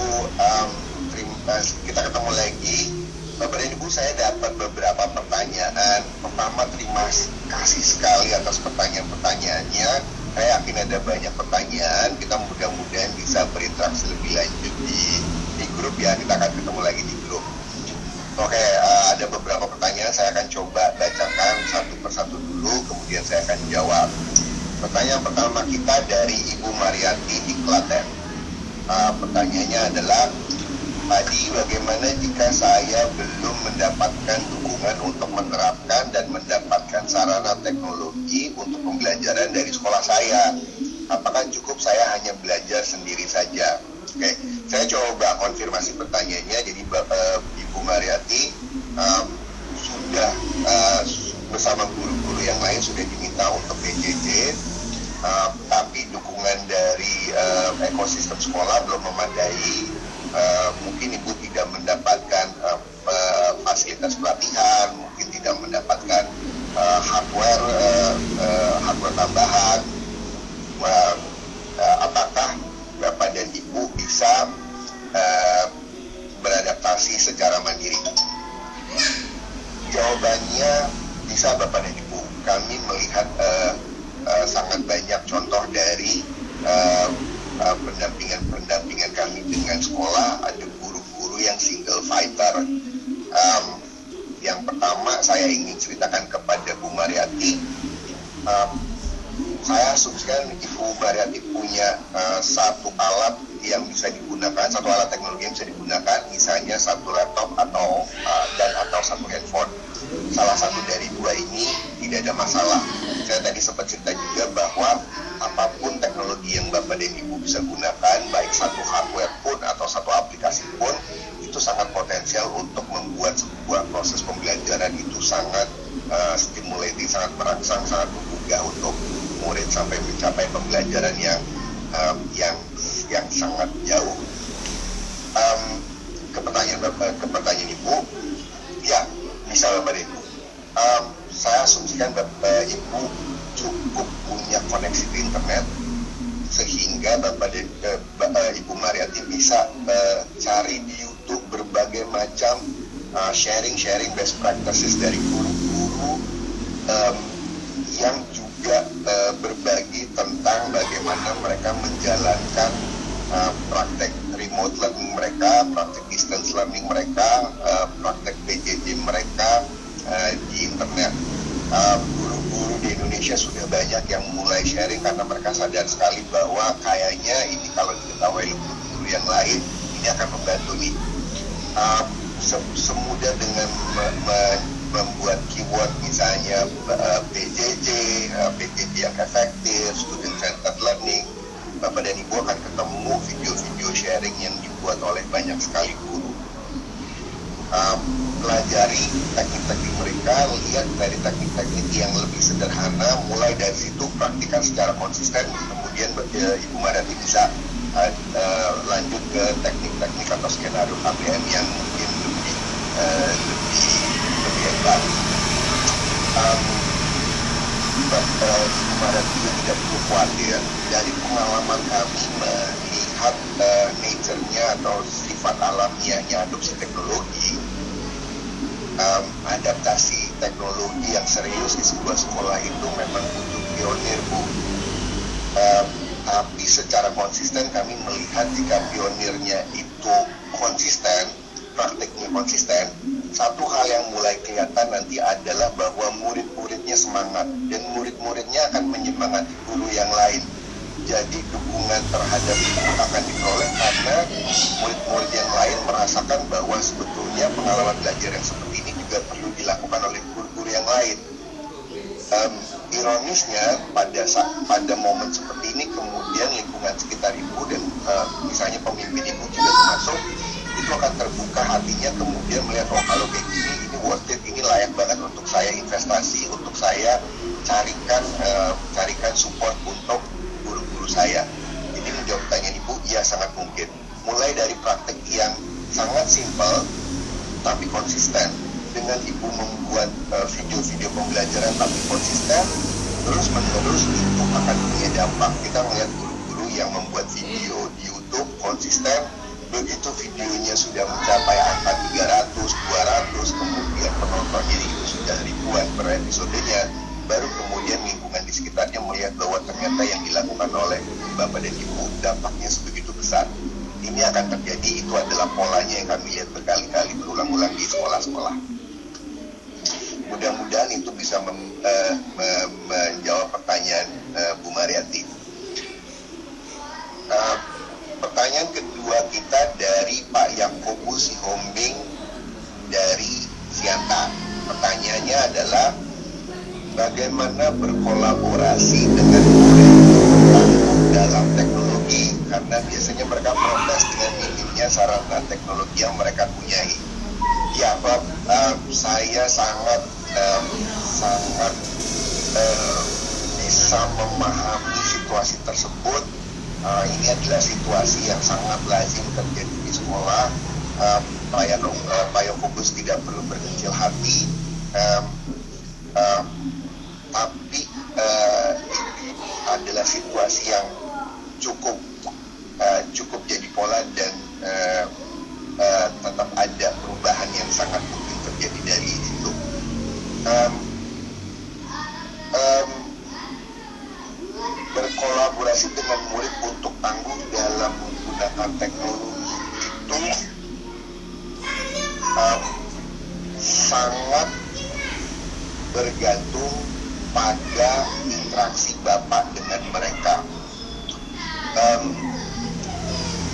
kita ketemu lagi. Bapak dan Ibu, saya dapat beberapa pertanyaan. Pertama, terima kasih sekali atas pertanyaan-pertanyaannya. Saya yakin ada banyak pertanyaan. Kita mudah-mudahan bisa berinteraksi lebih lanjut di grup ya. Kita akan ketemu lagi di grup. Oke, ada beberapa pertanyaan. Saya akan coba bacakan satu persatu dulu, kemudian saya akan jawab. Pertanyaan pertama kita dari Ibu Mariati di Klaten. Pertanyaannya adalah, Adi, bagaimana jika saya belum mendapatkan dukungan untuk menerapkan dan mendapatkan sarana teknologi untuk pembelajaran dari sekolah saya? Apakah cukup saya hanya belajar sendiri saja? Oke, saya coba konfirmasi pertanyaannya. Jadi Ibu Mariati sudah bersama guru-guru yang lain sudah diminta untuk PJJ, tapi dukungan dari ekosistem sekolah belum memadai. Mungkin Ibu tidak mendapatkan fasilitas pelatihan, mungkin tidak mendapatkan hardware tambahan. Apakah Bapak dan Ibu bisa beradaptasi secara mandiri? Jawabannya bisa Bapak dan Ibu. Kami melihat sangat banyak contoh dari pendampingan kami dengan sekolah. Ada guru-guru yang single fighter. Yang pertama saya ingin ceritakan kepada Bu Mariati, saya asumsikan Ibu Mariati punya satu alat yang bisa digunakan, satu alat teknologi yang bisa digunakan, misalnya satu laptop atau satu handphone. Salah satu dari dua ini tidak ada masalah. Saya tadi sempat cerita juga bahwa apapun teknologi yang Bapak dan Ibu bisa gunakan, baik satu hardware pun atau satu aplikasi pun, itu sangat potensial untuk membuat sebuah proses pembelajaran itu sangat stimulating, sangat merangsang, sangat menggugah untuk murid sampai mencapai pembelajaran yang sangat jauh. Ke pertanyaan Ibu, ya bisa Bapak dan Ibu. Saya asumsikan Bapak Ibu cukup punya koneksi di internet sehingga Ibu Mariati bisa cari di YouTube berbagai macam sharing best practices dari guru-guru yang juga berbagi tentang bagaimana mereka menjalankan praktek remote learning mereka, praktek distance learning mereka, praktek PJJ mereka di internet. Guru-guru di Indonesia sudah banyak yang mulai sharing karena mereka sadar sekali bahwa kayaknya ini kalau diketahui oleh guru-guru yang lain, ini akan membantu nih. semudah dengan membuat keyword misalnya PJJ yang efektif, student centered learning. Bapak dan Ibu akan ketemu video-video sharing yang dibuat oleh banyak sekali guru. Pelajari teknik-teknik mereka, lihat dari teknik-teknik yang lebih sederhana, mulai dari situ praktikkan secara konsisten, kemudian Ibu Marati bisa lanjut ke teknik-teknik atau skenario KPM yang mungkin lebih hebat. Ibu Marati juga tidak perlu khawatir, dari pengalaman kami melihat nature-nya atau sifat alamiahnya adopsi teknologi, adaptasi teknologi yang serius di sebuah sekolah itu memang butuh pionir, Bu. Tapi secara konsisten kami melihat jika pionirnya itu konsisten, praktiknya konsisten, satu hal yang mulai kelihatan nanti adalah bahwa murid-muridnya semangat dan murid-muridnya akan menyemangati guru yang lain. Jadi dukungan terhadap itu akan diperoleh karena murid-murid yang lain merasakan bahwa sebetulnya pengalaman belajar yang seperti ini juga perlu dilakukan oleh guru-guru yang lain. Ironisnya pada momen seperti ini kemudian lingkungan sekitar Ibu dan misalnya pemimpin Ibu juga termasuk itu akan terbuka hatinya, kemudian melihat kalau kayak gini ini worth it, ini layak banget untuk saya investasi, untuk saya carikan support untuk guru-guru saya. Jadi menjawab pertanyaan Ibu, ya sangat mungkin. Mulai dari praktek yang sangat simpel tapi konsisten, dengan Ibu membuat video-video pembelajaran tapi konsisten, terus menerus itu akan punya dampak. Kita melihat guru-guru yang membuat video di YouTube konsisten, begitu videonya sudah mencapai angka 300, 200, kemudian penontonnya itu sudah ribuan per episodenya, baru kemudian lingkungan di sekitarnya melihat bahwa ternyata yang dilakukan oleh Bapak dan Ibu dampaknya sebegitu besar. Ini akan terjadi, itu adalah polanya yang kami lihat berkali-kali berulang-ulang di sekolah-sekolah. Mudah-mudahan itu bisa menjawab pertanyaan Bu Mariati. Pertanyaan kedua kita dari Pak Yakobus Sihombing dari Sianta. Pertanyaannya adalah bagaimana berkolaborasi dengan murid dalam teknologi, karena biasanya mereka protes dengan minimnya sarana teknologi yang mereka punyai. Ya, Pak, saya sangat bisa memahami situasi tersebut. Ini adalah situasi yang sangat lazim terjadi di sekolah. Pak Yakobus tidak perlu berkecil hati, tapi ini adalah situasi yang cukup jadi pola dan tetap ada perubahan yang sangat mungkin terjadi dari itu. Berkolaborasi dengan murid untuk tangguh dalam menggunakan teknologi itu sangat bergantung pada interaksi Bapak dengan mereka.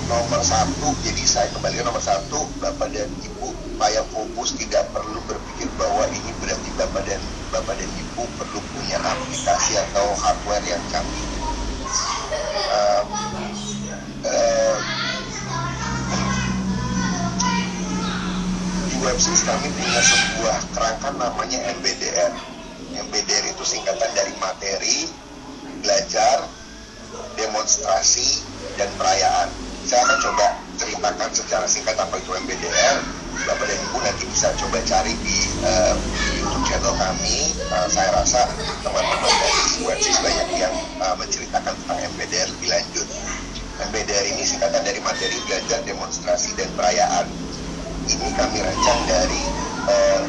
Nomor satu, jadi saya kembali nomor satu, Bapak dan Ibu, Pak Yakobus tidak perlu berpikir bahwa ini berarti Bapak dan Ibu perlu punya aplikasi atau hardware yang canggih. Di website kami punya sebuah kerangka namanya MBDR. MBDR itu singkatan dari materi, belajar, demonstrasi, dan perayaan. Saya akan coba ceritakan secara singkat apa itu MBDR. Bapak dan Ibu nanti bisa coba cari di YouTube channel kami. Saya rasa teman-teman dari website banyak yang menceritakan tentang MBDR lebih lanjut. MBDR ini singkatan dari materi, belajar, demonstrasi, dan perayaan. Ini kami rancang dari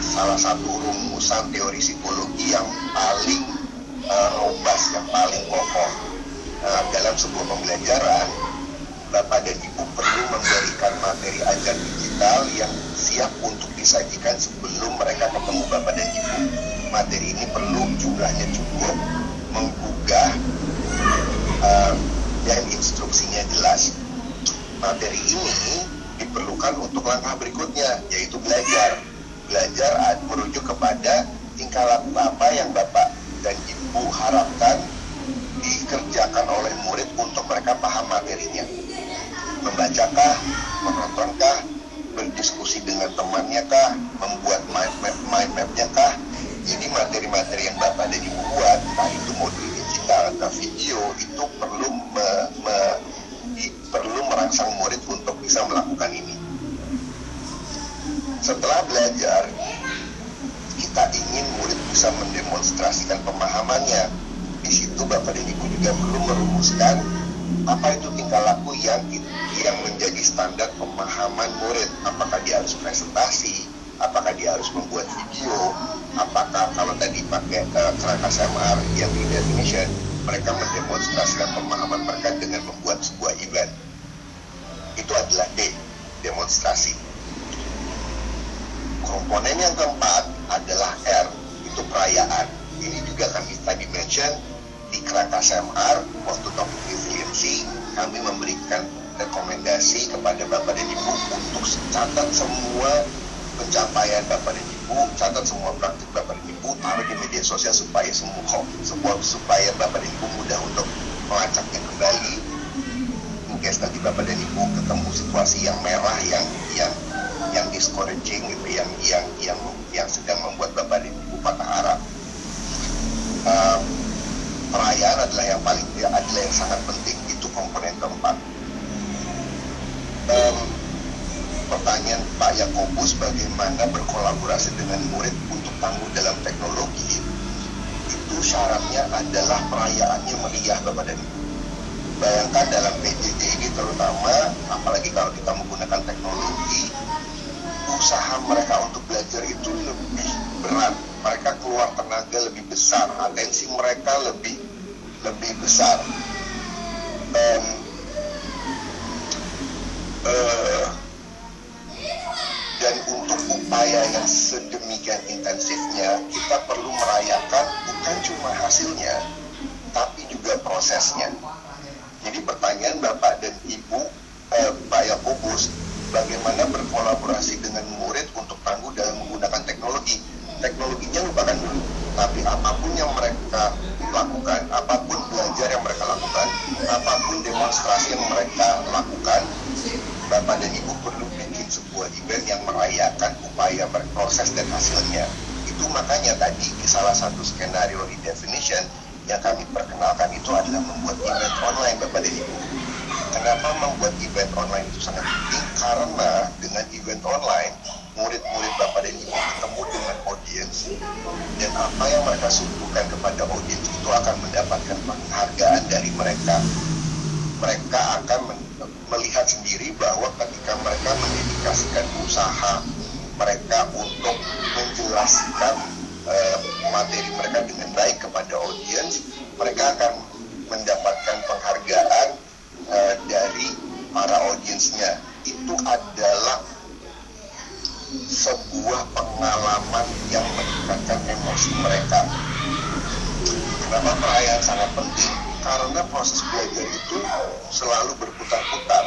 salah satu rumusan teori psikologi yang paling robust, yang paling kokoh. Dalam sebuah pembelajaran, Bapak dan Ibu perlu memberikan materi ajar digital yang siap untuk disajikan sebelum mereka ketemu Bapak dan Ibu. Materi ini perlu jumlahnya cukup, menggugah, dan instruksinya jelas. Materi ini diperlukan untuk langkah berikutnya, yaitu belajar. Belajar merujuk kepada tingkah laku apa yang Bapak dan Ibu harapkan dikerjakan oleh murid untuk mereka paham materinya. Membacakah, menontonkah, berdiskusi dengan temannya kah, membuat mind mapnya kah. Jadi materi-materi yang Bapak dan Ibu buat, entah itu modul digital atau video, itu perlu merangsang murid untuk bisa melakukan ini. Setelah belajar, kita ingin murid bisa mendemonstrasikan pemahamannya. Di situ Bapak dan Ibu juga perlu merumuskan apa itu tingkah laku yang menjadi standar pemahaman murid. Apakah dia harus presentasi, apakah dia harus membuat video, apakah kalau tadi pakai kerangka SMR yang di definition, mereka mendemonstrasikan pemahaman mereka dengan membuat sebuah event. Itu adalah D, demonstrasi. Komponen yang keempat adalah R, itu perayaan. Ini juga kami tadi mention di kerangka SMR, waktu topik resiliency, kami memberikan rekomendasi kepada Bapak dan Ibu untuk catat semua pencapaian Bapak dan Ibu, catat semua praktik Bapak dan Ibu, taruh di media sosial supaya supaya Bapak dan Ibu mudah untuk melacaknya kembali. Mungkin nanti Bapak dan Ibu ketemu situasi yang merah, yang discouraging gitu, yang sedang membuat Bapak dan Ibu patah arah. Perayaan adalah yang sangat penting, itu komponen keempat. Pertanyaan Pak Yakobus, bagaimana berkolaborasi dengan murid untuk tangguh dalam teknologi? Itu syaratnya adalah perayaannya meriah Bapak dan Ibu. Bayangkan dalam PJJ ini terutama, apalagi kalau kita menggunakan teknologi, usaha mereka untuk belajar itu lebih berat. Mereka keluar tenaga lebih besar, atensi mereka lebih besar. Dan untuk upaya yang sedemikian intensifnya, kita perlu merayakan bukan cuma hasilnya, tapi juga prosesnya. Jadi pertanyaan Bapak dan Ibu, Pak Yakobus, bagaimana berkolaborasi dengan murid untuk tangguh dalam menggunakan teknologi? Teknologinya lupakan dulu, tapi apapun yang mereka lakukan, apapun belajar yang mereka lakukan, apapun demonstrasi yang mereka lakukan, Bapak dan Ibu perlu bikin sebuah event yang merayakan upaya berproses dan hasilnya. Itu makanya tadi di salah satu skenario di definition yang kami perkenalkan itu adalah membuat event online Bapak dan Ibu. Kenapa membuat event online itu sangat penting? Karena dengan event online, murid-murid Bapak dan Ibu ketemu dengan audiens, dan apa yang mereka suguhkan kepada audiens itu akan mendapatkan penghargaan dari mereka. Mereka akan melihat sendiri bahwa ketika mereka mendedikasikan usaha mereka untuk menjelaskan materi mereka dengan baik kepada audiens, mereka akan mendapatkan penghargaan dari para audiensnya. Itu adalah sebuah pengalaman yang meningkatkan emosi mereka. Kenapa perayaan sangat penting? Karena proses belajar itu selalu berputar-putar.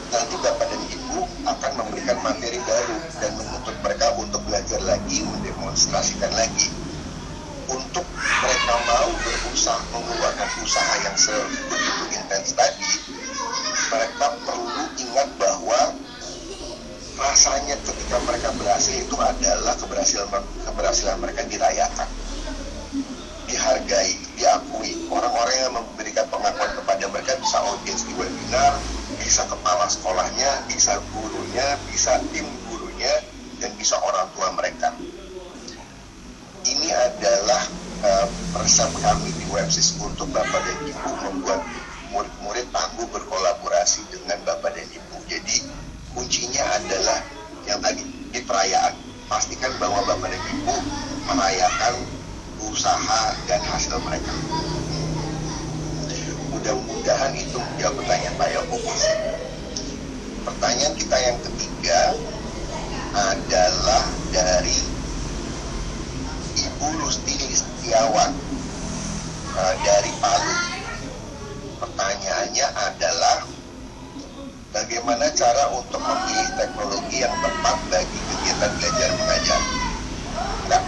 Nanti Bapak dan Ibu akan memberikan materi baru dan menuntut mereka untuk belajar lagi, mendemonstrasikan lagi. Untuk mereka mau berusaha mengeluarkan usaha yang sebegitu intens tadi, mereka perlu ingat bahwa rasanya ketika mereka berhasil itu adalah keberhasilan mereka dirayakan, dihargai, diakui. Orang-orang yang memberikan pengakuan kepada mereka bisa audiens di webinar, bisa kepala sekolahnya, bisa gurunya, bisa tim gurunya, dan bisa orang tua mereka. Ini adalah resep kami di WebSys untuk Bapak dan Ibu membuat murid-murid tangguh berkolaborasi dengan Bapak dan Ibu. Jadi kuncinya adalah yang tadi di perayaan. Pastikan bahwa Bapak dan Ibu merayakan usaha dan hasil mereka. Mudah-mudahan itu menjawab pertanyaan Pak Yakobus. Pertanyaan kita yang ketiga adalah dari Ibu Lusti Listiawan dari Palu. Pertanyaannya adalah bagaimana cara untuk memilih teknologi yang tepat bagi kegiatan belajar mengajar. Nah,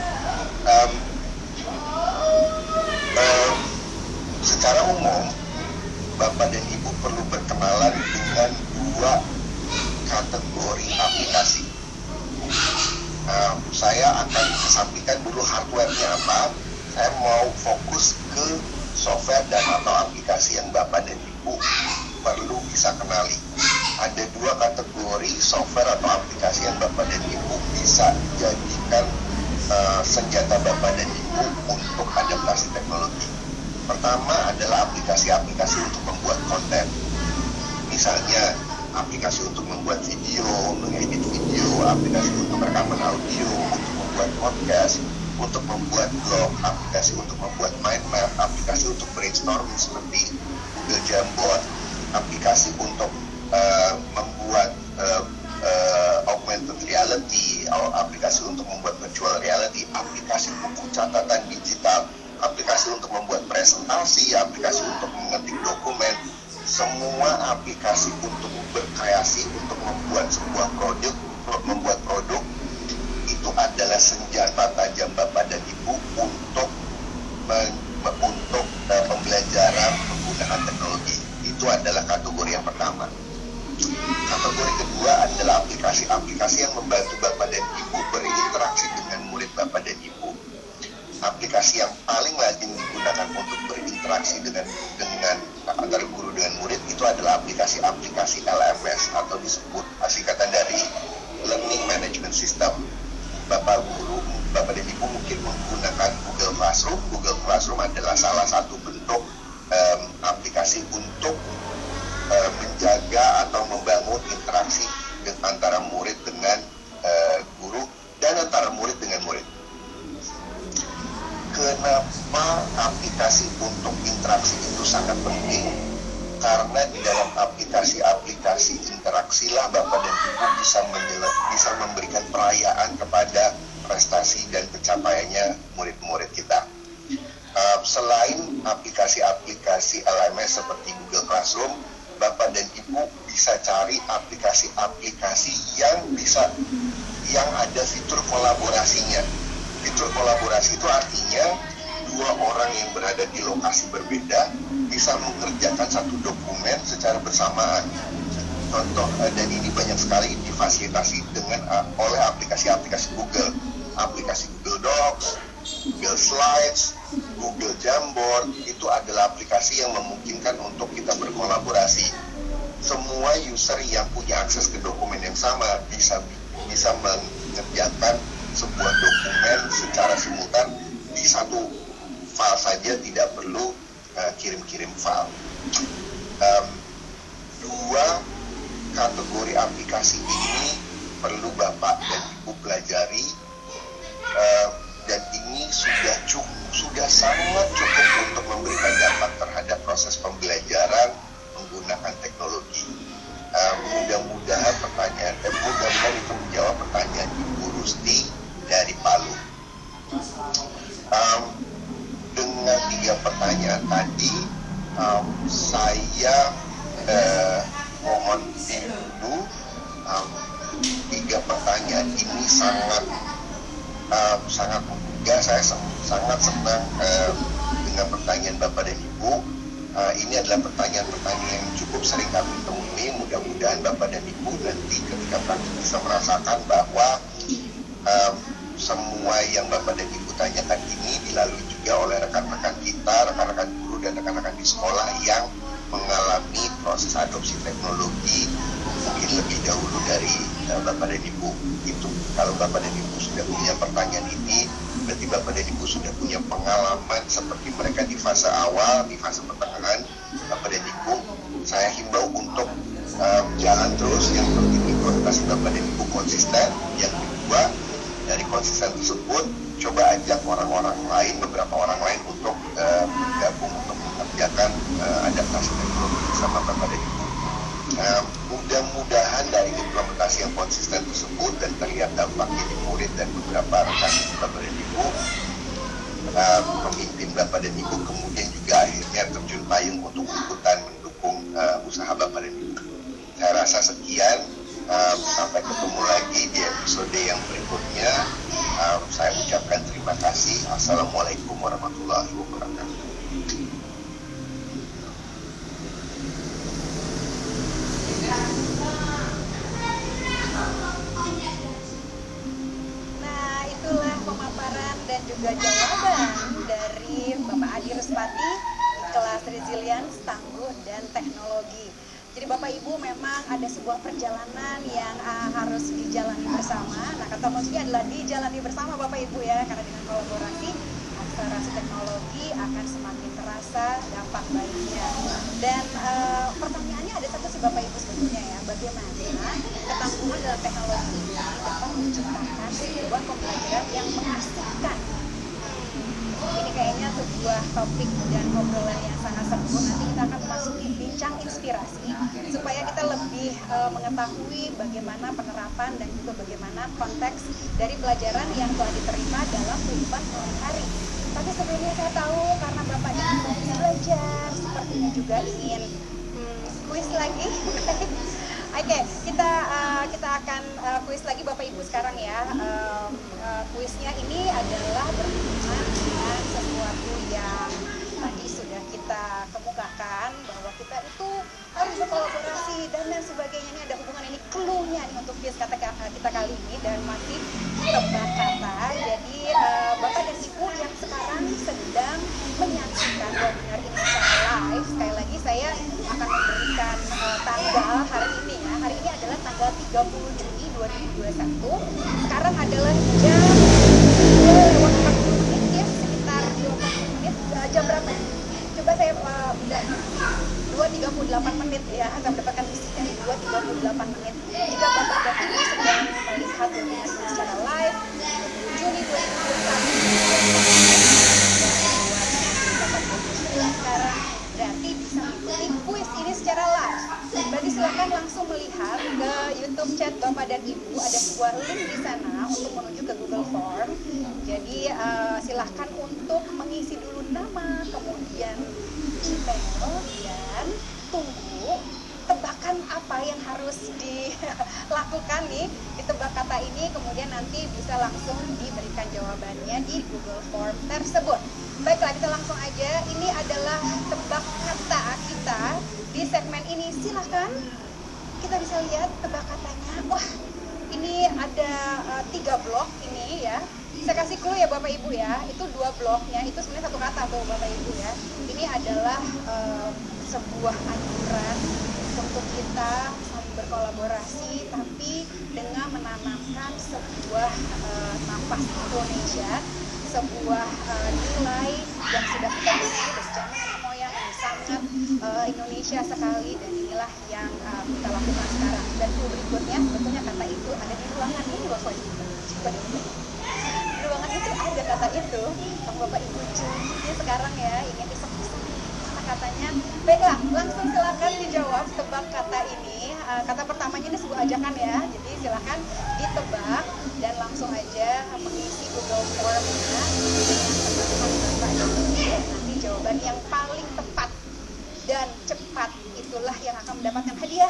secara umum, Bapak dan Ibu perlu berkenalan dengan dua kategori aplikasi. Saya akan kesampingkan dulu hardware-nya apa. Saya mau fokus ke software dan atau aplikasi yang Bapak dan Ibu perlu bisa kenali. Ada dua kategori software atau aplikasi yang Bapak dan Ibu bisa jadikan senjata Bapak dan Ibu untuk adaptasi teknologi. Pertama adalah aplikasi-aplikasi untuk membuat konten. Misalnya aplikasi untuk membuat video, mengedit video, aplikasi untuk rekaman audio, untuk membuat podcast, untuk membuat blog, aplikasi untuk membuat mind map, aplikasi untuk brainstorming seperti Google Jamboard, aplikasi untuk membuat augmented reality, aplikasi untuk membuat virtual reality, aplikasi buku catatan digital, aplikasi untuk membuat presentasi, aplikasi untuk mengetik dokumen. Semua aplikasi untuk berkreasi, untuk membuat sebuah produk, itu adalah senjata tajam Bapak dan Ibu untuk pembelajaran menggunakan teknologi. Itu adalah kategori yang pertama. Kategori kedua adalah aplikasi-aplikasi yang membantu Bapak dan Ibu berinteraksi dengan murid Bapak dan Ibu. Aplikasi yang paling lazim digunakan untuk berinteraksi dengan antara guru dengan murid itu adalah aplikasi-aplikasi LMS atau disebut singkatan dari Learning Management System. Bapak dan Ibu mungkin menggunakan Google Classroom. Google Classroom adalah salah satu bentuk aplikasi untuk menjaga atau membangun interaksi antara murid dengan guru dan antara murid dengan murid. Kenapa aplikasi untuk interaksi itu sangat penting? Karena di dalam aplikasi-aplikasi interaksilah Bapak dan Ibu bisa memberikan perayaan kepada prestasi dan pencapaiannya murid-murid kita. Selain aplikasi-aplikasi LMS seperti Google Classroom, Bapak dan Ibu bisa cari aplikasi-aplikasi yang ada fitur kolaborasinya. Fitur kolaborasi itu artinya dua orang yang berada di lokasi berbeda bisa mengerjakan satu dokumen secara bersamaan. Contoh, dan ini banyak sekali difasilitasi oleh aplikasi-aplikasi Google. Aplikasi Google Docs, Google Slides, Google Jamboard, itu adalah aplikasi yang memungkinkan untuk kita berkolaborasi. Semua user yang punya akses ke dokumen yang sama bisa mengerjakan sebuah dokumen secara simultan di satu file saja, tidak perlu kirim-kirim file. Dua kategori aplikasi ini perlu Bapak dan Ibu pelajari, dan ini sudah sangat cukup untuk memberikan dampak terhadap proses pembelajaran menggunakan teknologi. Mudah-mudahan itu menjawab pertanyaan Ibu Rusti dari Palu. Dengan 3 pertanyaan tadi, saya mohon dulu. 3 pertanyaan ini sangat mudah. Saya sangat senang dengan pertanyaan Bapak dan Ibu. Ini adalah pertanyaan-pertanyaan yang cukup sering kami temui. Mudah-mudahan Bapak dan Ibu nanti ketika praktik bisa merasakan bahwa semua yang Bapak dan Ibu tanyakan ini dilalui juga oleh rekan-rekan kita, rekan-rekan guru dan rekan-rekan di sekolah yang mengalami proses adopsi teknologi mungkin lebih dahulu dari Bapak dan Ibu. Itu kalau Bapak dan Ibu sudah punya pertanyaan ini, berarti Bapak dan Ibu sudah punya pengalaman seperti mereka di fase awal, di fase pertengahan. Bapak dan Ibu, saya himbau untuk jalan terus. Yang penting implementasi Bapak dan Ibu konsisten. Yang kedua, dari konsisten tersebut, coba ajak beberapa orang lain untuk bergabung untuk mengerjakan adaptasi teknologi bersama Bapak dan Ibu. Mudah-mudahan dari implementasi yang konsisten tersebut dan terlihat dampaknya di murid dan beberapa rekan Bapak dan Ibu, pemimpin Bapak dan Ibu kemudian juga akhirnya terjun payung untuk ikutan mendukung usaha Bapak dan Ibu. Saya rasa rasa sekian. Sampai ketemu lagi di episode yang berikutnya. Saya ucapkan terima kasih. Assalamualaikum warahmatullahi wabarakatuh. Nah, itulah pemaparan dan juga jawaban dari Bapak Adi Ruspati di kelas Resilience, Tangguh, dan Teknologi. Jadi Bapak Ibu memang ada sebuah perjalanan yang harus dijalani bersama. Nah, kata kuncinya adalah dijalani bersama Bapak Ibu ya, karena dengan kolaborasi akselerasi teknologi akan semakin terasa dampak baiknya. Dan pertanyaannya ada satu sih Bapak Ibu sebetulnya ya, bagaimana ketangguhan dalam teknologi ini dapat menciptakan sebuah pembelajaran yang mengasihkan. Ini kayaknya sebuah topik dan obrolan yang sangat seru. Nanti kita akan memasuki bincang inspirasi supaya kita lebih mengetahui bagaimana penerapan dan juga bagaimana konteks dari pelajaran yang telah diterima dalam kehidupan sehari-hari. Tapi sebelumnya saya tahu karena Bapak ingin fokus belajar, sepertinya juga ingin kuis lagi. Oke, kita akan kuis lagi Bapak Ibu sekarang ya. Kuisnya ini adalah berhubungan dengan sesuatu yang tadi sudah kita kemukakan bahwa kita itu harus berkolaborasi dan lain sebagainya. Ini ada hubungan, ini clue-nya nih untuk kuis kata kita kali ini dan masih tebak kata. Jadi Bapak dan Ibu yang sekarang sedang menyaksikan webinar ini secara live, sekali lagi saya akan memberikan tanggal hari ini ya. Hari ini adalah tanggal 30 Juni 2021. Sekarang adalah jam 2:40 menit ya, sekitar 2:40 menit. Jam berapa? Coba saya 2:38 menit ya, saya mendapatkan visinya 2:38 menit. Jika Bapak dan Ibu sedang melihat webinar ini secara live 30 Juni 2021 sekarang berarti bisa mengikuti kuis ini secara live. Berarti silakan langsung melihat ke YouTube chat Bapak dan Ibu, ada sebuah link di sana untuk menuju ke Google Form. Jadi silahkan untuk mengisi dulu nama, kemudian email, dan tunggu tebakan apa yang harus dilakukan nih di tebak kata ini, kemudian nanti bisa langsung diberikan jawabannya di Google Form tersebut. Baiklah, kita langsung aja. Ini adalah tebak kata kita di segmen ini. Silahkan kita bisa lihat tebak katanya. Wah, ini ada 3 blok ini ya. Saya kasih clue ya Bapak Ibu ya. Itu 2 bloknya, itu sebenarnya 1 kata tuh Bapak Ibu ya. Ini adalah sebuah anjuran untuk kita saling berkolaborasi, tapi dengan menanamkan sebuah nafas Indonesia, sebuah nilai yang sudah kita miliki sejak nenek moyang, ini sangat Indonesia sekali, dan inilah yang kita lakukan sekarang. Dan berikutnya sebetulnya kata itu ada di ruangan ini Bapak Ibu. Coba di ruangan itu ada kata itu. Kalau Bapak Ibu curi sekarang ya, ingin iseng-iseng mana katanya. Baiklah, langsung silakan dijawab tebak kata ini. Kata pertamanya ini sebuah ajakan ya, jadi silakan ditebak dan langsung aja mengisi Google Form-nya dengan tebakan Bapak ini. Nanti jawaban yang paling tepat dan cepat itulah yang akan mendapatkan hadiah.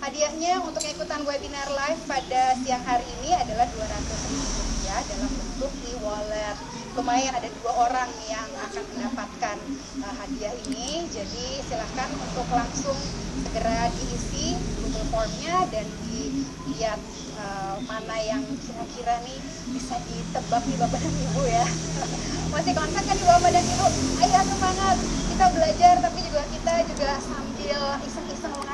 Hadiahnya untuk ikutan webinar live pada siang hari ini adalah Rp200.000 dalam bentuk e-wallet. Lumayan, ada 2 orang yang akan mendapatkan hadiah ini. Jadi silahkan untuk langsung segera diisi Google Form-nya dan dilihat mana yang kira-kira nih bisa ditebak nih Bapak dan Ibu ya. Masih konsen kan nih Bapak dan Ibu? Ayo semangat, kita belajar tapi juga kita sambil iseng-iseng